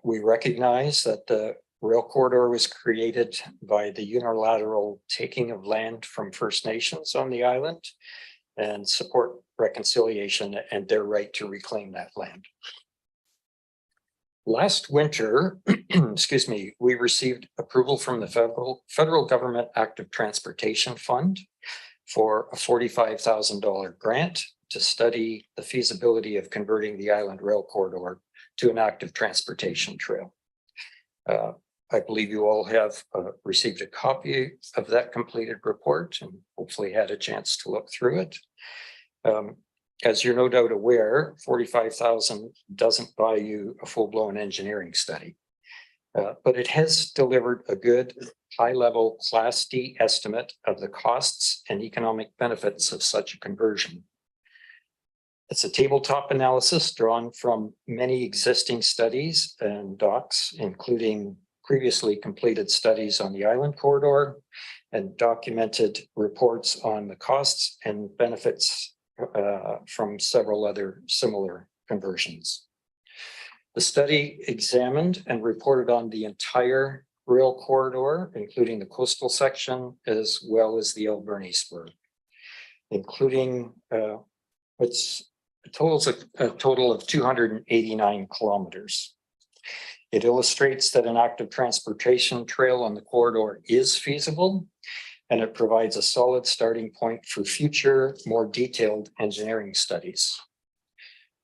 We recognize that the rail corridor was created by the unilateral taking of land from First Nations on the island and support reconciliation and their right to reclaim that land. Last winter, excuse me, we received approval from the federal government active transportation fund for a $45,000 grant to study the feasibility of converting the Island Rail Corridor to an active transportation trail. I believe you all have received a copy of that completed report and hopefully had a chance to look through it. As you're no doubt aware, $45,000 doesn't buy you a full-blown engineering study, but it has delivered a good high-level Class D estimate of the costs and economic benefits of such a conversion. It's a tabletop analysis drawn from many existing studies and docs, including previously completed studies on the Island Corridor and documented reports on the costs and benefits from several other similar conversions. The study examined and reported on the entire rail corridor, including the coastal section, as well as the Alberni spur, including what's a total of 289 kilometers. It illustrates that an active transportation trail on the corridor is feasible, and it provides a solid starting point for future, more detailed engineering studies.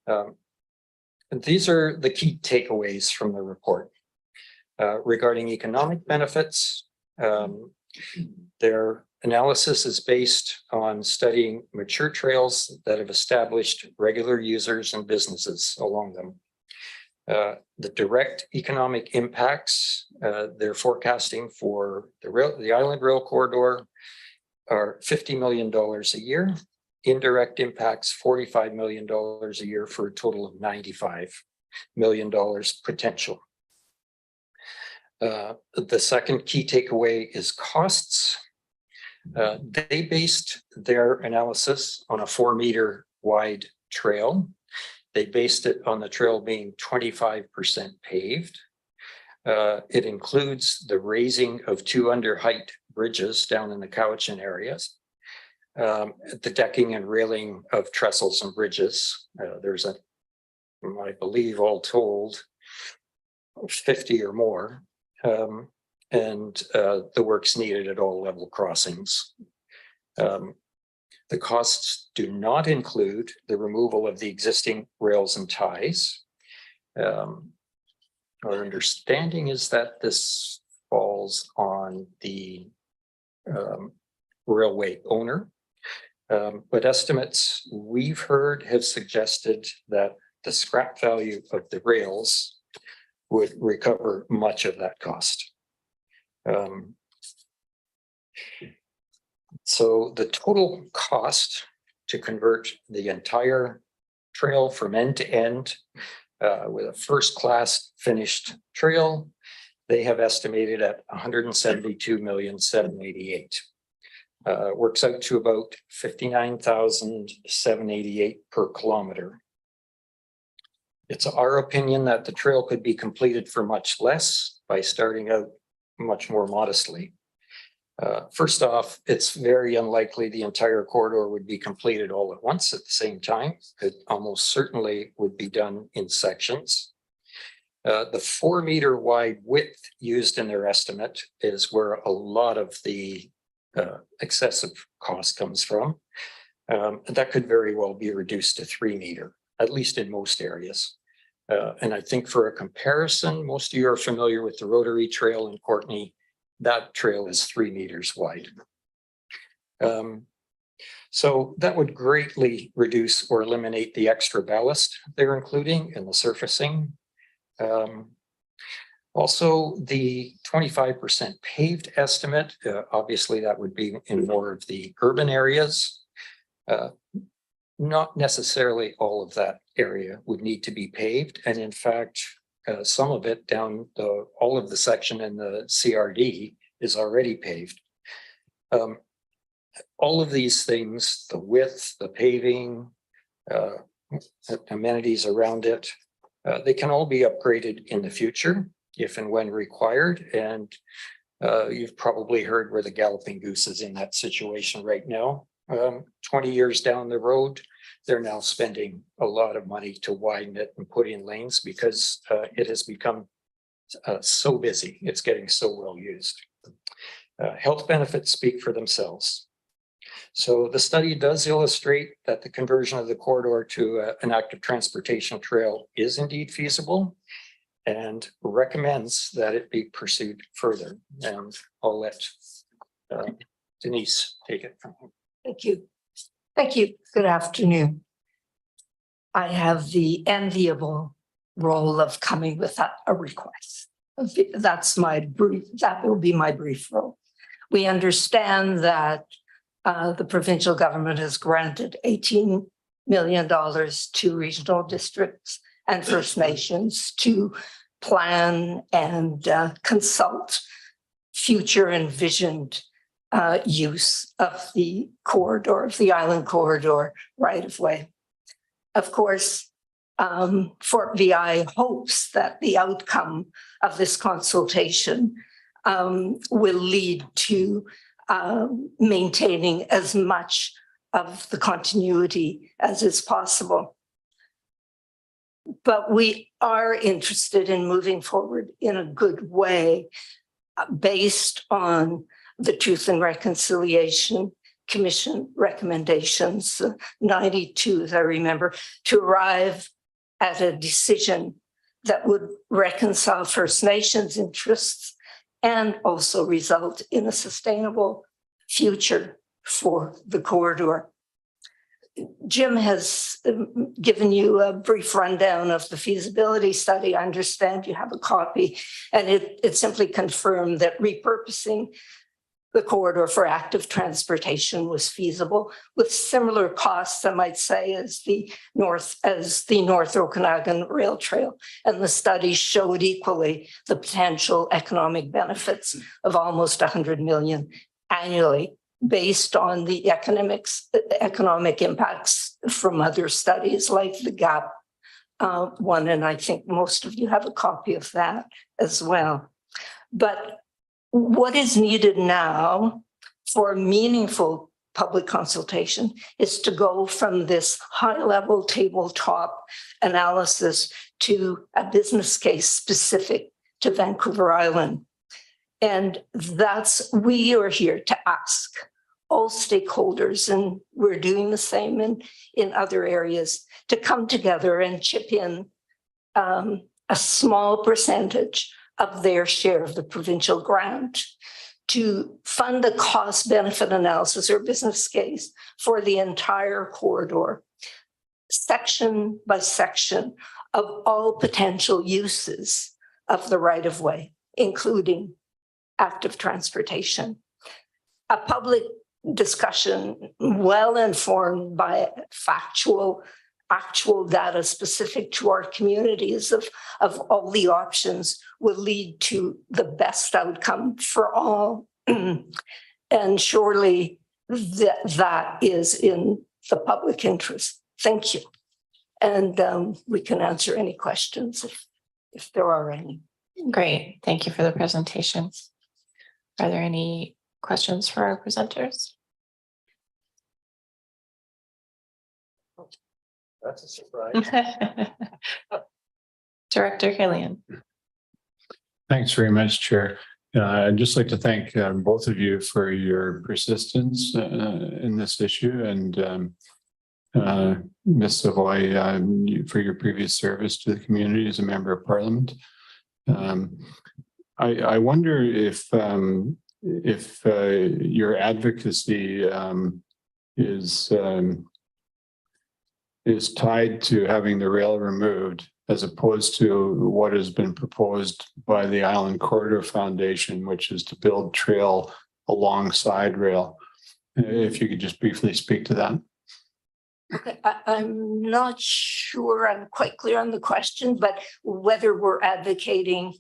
And these are the key takeaways from the report. Regarding economic benefits, their analysis is based on studying mature trails that have established regular users and businesses along them. The direct economic impacts they're forecasting for the Island Rail Corridor are $50 million a year. Indirect impacts $45 million a year for a total of $95 million potential. The second key takeaway is costs. They based their analysis on a 4-meter wide trail. They based it on the trail being 25% paved. It includes the raising of 2 under-height bridges down in the Cowichan areas, the decking and railing of trestles and bridges. There's I believe all told, 50 or more, and the works needed at all level crossings. The costs do not include the removal of the existing rails and ties. Our understanding is that this falls on the railway owner, but estimates we've heard have suggested that the scrap value of the rails would recover much of that cost. So the total cost to convert the entire trail from end to end with a first-class finished trail, they have estimated at $172,788,000. Works out to about 59,788 per kilometer. It's our opinion that the trail could be completed for much less by starting out much more modestly. First off, it's very unlikely the entire corridor would be completed all at once at the same time. It almost certainly would be done in sections. The 4-meter wide width used in their estimate is where a lot of the excessive cost comes from. That could very well be reduced to 3-meter, at least in most areas. And I think for a comparison, most of you are familiar with the Rotary Trail in Courtenay. That trail is 3 meters wide. So that would greatly reduce or eliminate the extra ballast they're including in the surfacing. Also, the 25% paved estimate, obviously that would be in more of the urban areas. Not necessarily all of that area would need to be paved. And in fact, some of it down all of the section in the CRD is already paved. All of these things, the width, the paving, amenities around it, they can all be upgraded in the future if and when required. And you've probably heard where the Galloping Goose is in that situation right now. 20 years down the road, they're now spending a lot of money to widen it and put in lanes because it has become so busy. It's getting so well used. Health benefits speak for themselves. So the study does illustrate that the conversion of the corridor to an active transportation trail is indeed feasible and recommends that it be pursued further. And I'll let Denise take it from here. Thank you. Thank you. Good afternoon. I have the enviable role of coming with a request. That's my brief, that will be my brief role. We understand that the provincial government has granted $18 million to regional districts and First Nations to plan and consult future envisioned use of the corridor, of the island corridor right of way. Of course, Fort VI hopes that the outcome of this consultation will lead to maintaining as much of the continuity as is possible. But we are interested in moving forward in a good way based on the Truth and Reconciliation Commission recommendations, 92, as I remember, to arrive at a decision that would reconcile First Nations interests and also result in a sustainable future for the corridor. Jim has given you a brief rundown of the feasibility study. I understand you have a copy, and it simply confirmed that repurposing the corridor for active transportation was feasible with similar costs, I might say, as the North Okanagan Rail Trail. And the study showed equally the potential economic benefits of almost 100 million annually based on the economic impacts from other studies like the GAP one. And I think most of you have a copy of that as well. But what is needed now for meaningful public consultation is to go from this high-level tabletop analysis to a business case specific to Vancouver Island. And we are here to ask all stakeholders, and we're doing the same in other areas, to come together and chip in a small percentage of their share of the provincial grant to fund a cost benefit analysis or business case for the entire corridor, section by section, of all potential uses of the right of way, including active transportation. A public discussion well informed by actual data specific to our communities of all the options will lead to the best outcome for all. And surely that is in the public interest. Thank you. And we can answer any questions if there are any. Great. Thank you for the presentation. Are there any questions for our presenters? That's a surprise. Director Killian. Thanks very much, Chair. I'd just like to thank both of you for your persistence in this issue, and Ms. Savoy, for your previous service to the community as a member of Parliament. I wonder if your advocacy is tied to having the rail removed, as opposed to what has been proposed by the Island Corridor Foundation, which is to build trail alongside rail. If you could just briefly speak to that. Okay, I'm not sure I'm quite clear on the question, but whether we're advocating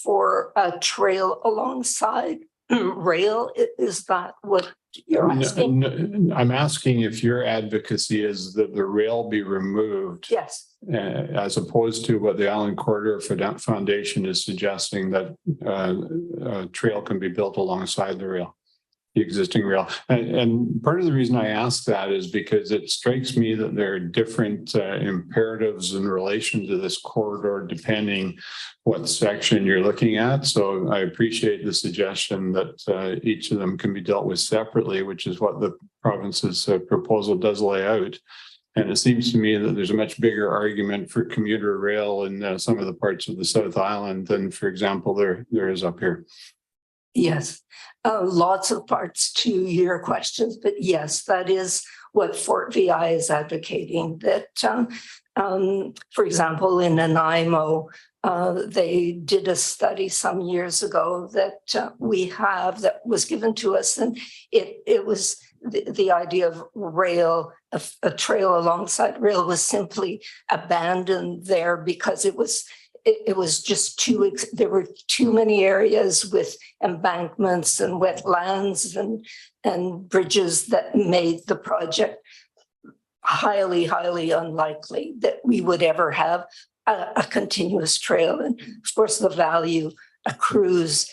for a trail alongside rail, is that what you're asking? I'm asking if your advocacy is that the rail be removed. Yes. As opposed to what the Island Corridor Foundation is suggesting, that a trail can be built alongside the rail, the existing rail. And part of the reason I ask that is because it strikes me that there are different imperatives in relation to this corridor, depending what section you're looking at. So I appreciate the suggestion that each of them can be dealt with separately, which is what the province's proposal does lay out. And it seems to me that there's a much bigger argument for commuter rail in some of the parts of the South Island than, for example, there is up here. Yes, lots of parts to your questions, but yes, that is what Fort VI is advocating. That, for example, in Nanaimo, they did a study some years ago that that was given to us, and it was the idea of rail, a trail alongside rail, was simply abandoned there because it was just there were too many areas with embankments and wetlands and bridges that made the project highly, highly unlikely that we would ever have a continuous trail. And of course, the value accrues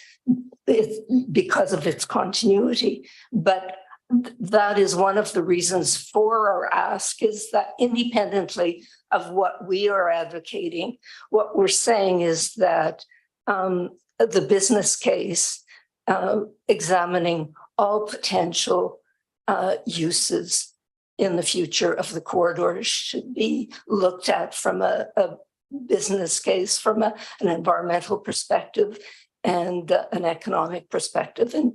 because of its continuity. But that is one of the reasons for our ask, is that independently of what we are advocating, what we're saying is that the business case, examining all potential uses in the future of the corridor, should be looked at from a business case, from an environmental perspective, and an economic perspective, and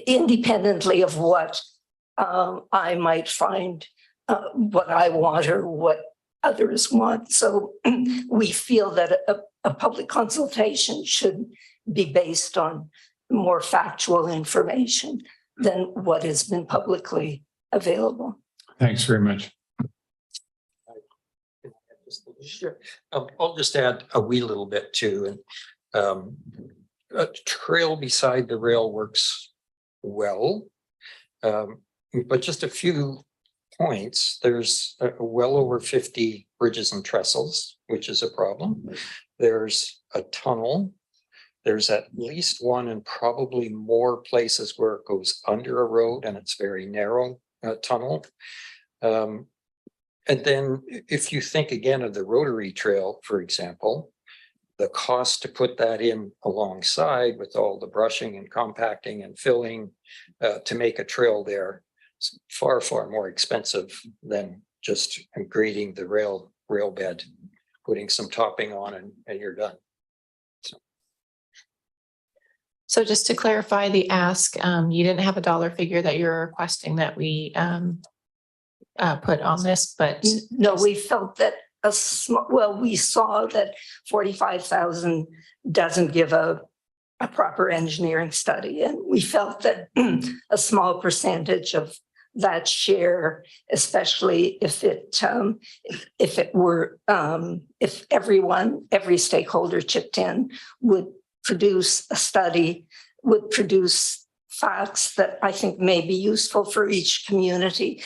independently of what I might find what I want or what others want. So we feel that a public consultation should be based on more factual information than what has been publicly available. Thanks very much. Sure. I'll just add a wee little bit too. And a trail beside the rail works well, but just a few points. There's well over 50 bridges and trestles, which is a problem. There's a tunnel. There's at least one and probably more places where it goes under a road, and it's very narrow tunnel. And then if you think again of the rotary trail, for example, the cost to put that in alongside with all the brushing and compacting and filling to make a trail there is far, far more expensive than just grading the rail bed, putting some topping on, and you're done. So just to clarify the ask, you didn't have a dollar figure that you're requesting that we put on this, but no, we felt that we saw that 45,000 doesn't give a proper engineering study, and we felt that a small percentage of that share, especially if every stakeholder chipped in, would produce a study, would produce facts that I think may be useful for each community.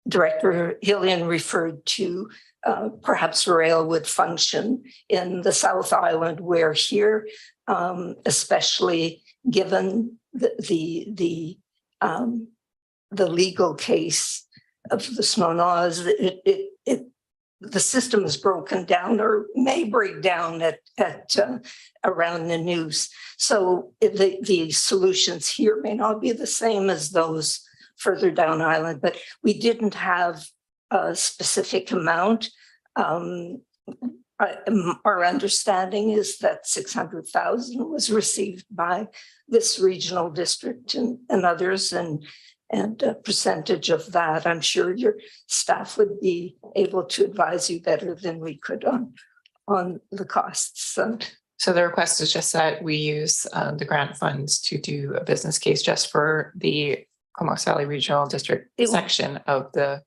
Director Hillian referred to perhaps rail would function in the South Island, where here, especially given the legal case of the Smonaws, the system is broken down or may break down at around the news. So the solutions here may not be the same as those further down island, but we didn't have a specific amount. Our understanding is that 600,000 was received by this regional district and others, and a percentage of that, I'm sure your staff would be able to advise you better than we could on the costs. So the request is just that we use the grant funds to do a business case just for the Comox Valley Regional District section of the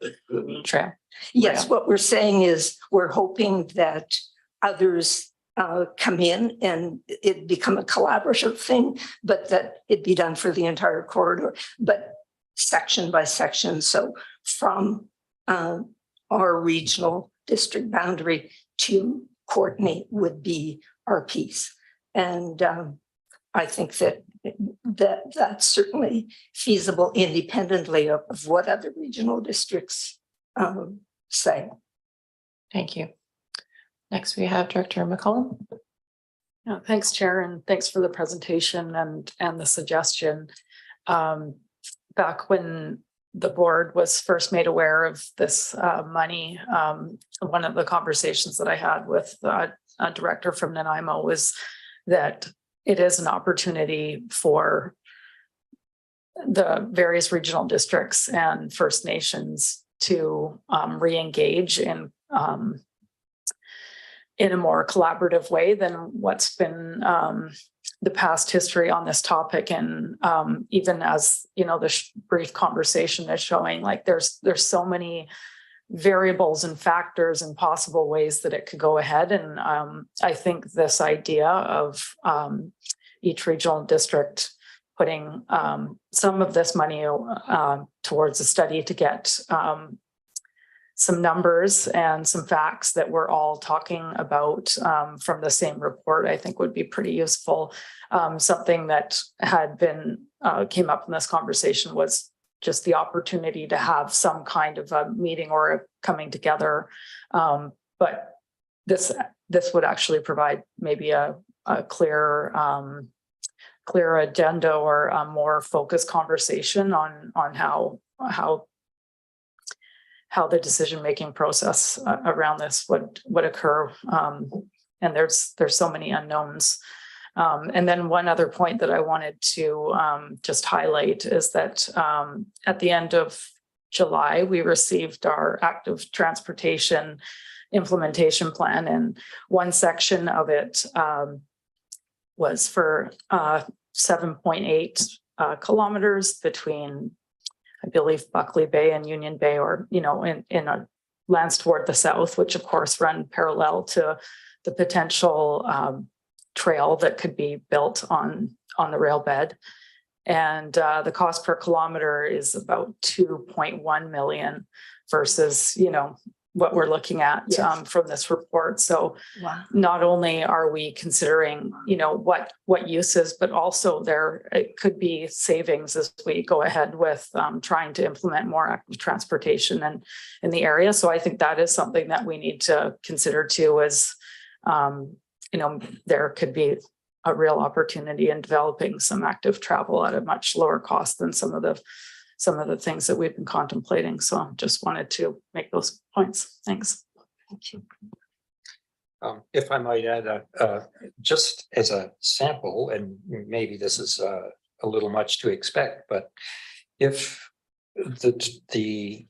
trail. Yes, what we're saying is we're hoping that others come in and it become a collaborative thing, but that it be done for the entire corridor, but section by section. So from our regional district boundary to Courtney would be our piece. And I think that's certainly feasible independently of what other regional districts say. Thank you. Next, we have Director McCollum. Yeah, thanks, Chair, and thanks for the presentation and the suggestion. Back when the board was first made aware of this money, one of the conversations that I had with a director from Nanaimo was that it is an opportunity for the various regional districts and First Nations to re-engage in a more collaborative way than what's been the past history on this topic. And even as you know, the brief conversation is showing, like there's so many variables and factors and possible ways that it could go ahead. And I think this idea of each regional district putting some of this money towards a study to get some numbers and some facts that we're all talking about from the same report, I think would be pretty useful. Something that had been came up in this conversation was just the opportunity to have some kind of a meeting or a coming together. But this would actually provide maybe a clear agenda or a more focused conversation on how the decision-making process around this would occur. And there's so many unknowns. And then one other point that I wanted to just highlight is that at the end of July, we received our active transportation implementation plan, and one section of it was for 7.8 kilometers between, I believe, Buckley Bay and Union Bay, or, you know, in a lands toward the south, which of course run parallel to the potential trail that could be built on the rail bed. And the cost per kilometer is about 2.1 million versus, you know, what we're looking at from this report. So not only are we considering, you know, what uses, but also it could be savings as we go ahead with trying to implement more active transportation and in the area. So I think that is something that we need to consider too, as you know, there could be a real opportunity in developing some active travel at a much lower cost than some of the things that we've been contemplating. So just wanted to make those points. Thanks. Thank you. If I might add, just as a sample, and maybe this is a little much to expect, but if the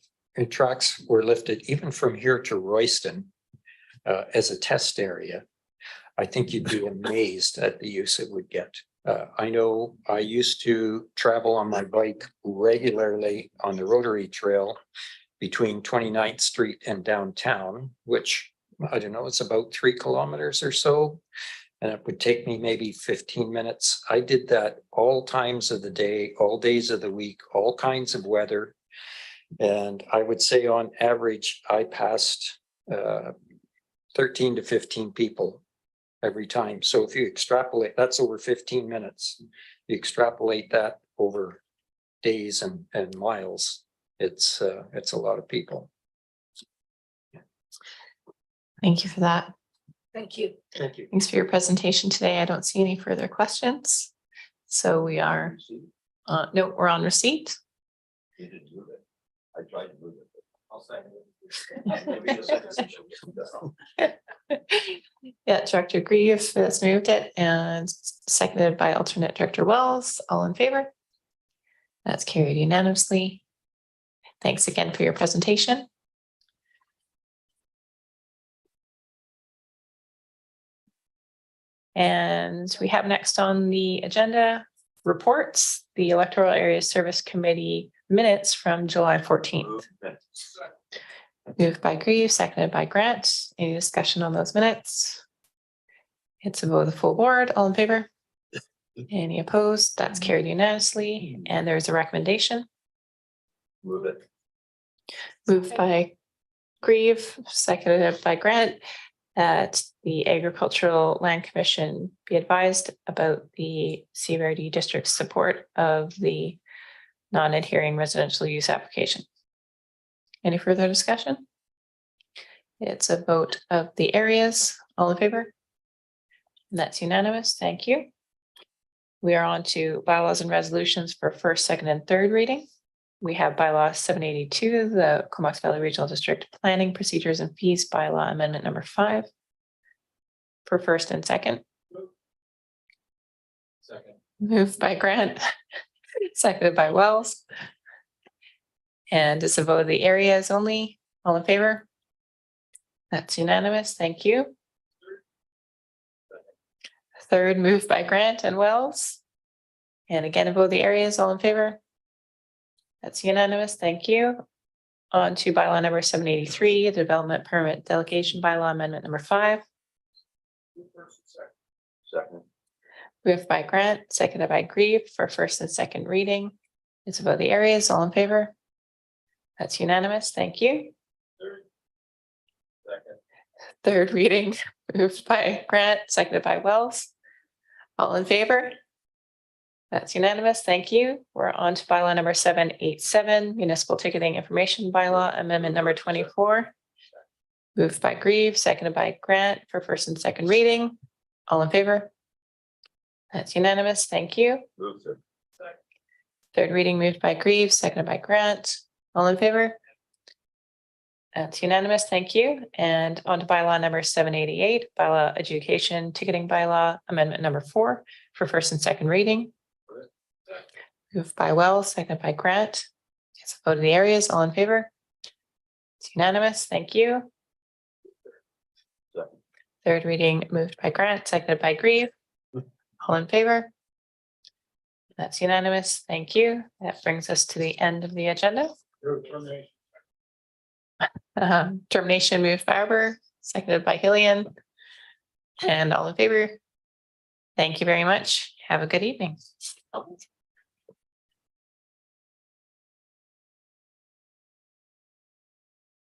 tracks were lifted even from here to Royston as a test area, I think you'd be amazed at the use it would get. I know I used to travel on my bike regularly on the Rotary Trail between 29th Street and downtown, which I don't know, it's about 3 kilometers or so. and it would take me maybe 15 minutes. I did that all times of the day, all days of the week, all kinds of weather. And I would say on average, I passed 13 to 15 people every time. So if you extrapolate, that's over 15 minutes. You extrapolate that over days and miles, it's a lot of people. Thank you for that. Thank you. Thank you. Thanks for your presentation today. I don't see any further questions. So we are, no, we're on receipt. You didn't move it. I tried to move it. I'll second it. Yeah, Director Grieve has moved it and seconded by alternate Director Wells. All in favor? That's carried unanimously. Thanks again for your presentation. And we have next on the agenda reports, the Electoral Area Service Committee minutes from July 14th. Moved by Grieve, seconded by Grant. Any discussion on those minutes? It's a vote of the full board. All in favor? Any opposed? That's carried unanimously. And there's a recommendation. Move it. Moved by Grieve, seconded by Grant, that the Agricultural Land Commission be advised about the CVRD district's support of the non-adhering residential use application. Any further discussion? It's a vote of the areas. All in favor? And that's unanimous. Thank you. We are on to bylaws and resolutions for first, second, and third reading. We have bylaw 782, the Comox Valley Regional District Planning Procedures and Fees bylaw amendment number 5 for first and second. Second. Moved by Grant, seconded by Wells. And it's a vote of the areas only. All in favor? That's unanimous. Thank you. Third, moved by Grant and Wells. And again, a vote of the areas. All in favor? That's unanimous. Thank you. On to bylaw number 783, the development permit delegation bylaw amendment number 5. Second. Moved by Grant, seconded by Grieve for first and second reading. It's about the areas. All in favor? That's unanimous. Thank you. Second. Third reading, moved by Grant, seconded by Wells. All in favor? That's unanimous. Thank you. We're on to bylaw number 787, municipal ticketing information bylaw amendment number 24. Moved by Grieve, seconded by Grant for first and second reading. All in favor? That's unanimous. Thank you. Move it. Third reading moved by Grieve, seconded by Grant. All in favor? That's unanimous. Thank you. And on to bylaw number 788, bylaw adjudication ticketing bylaw amendment number 4 for first and second reading. Moved by Wells, seconded by Grant. It's a vote of the areas. All in favor? It's unanimous. Thank you. Second. Third reading moved by Grant, seconded by Grieve. All in favor? That's unanimous. Thank you. That brings us to the end of the agenda. Termination moved by Arbor, seconded by Hillian. And all in favor? Thank you very much. Have a good evening.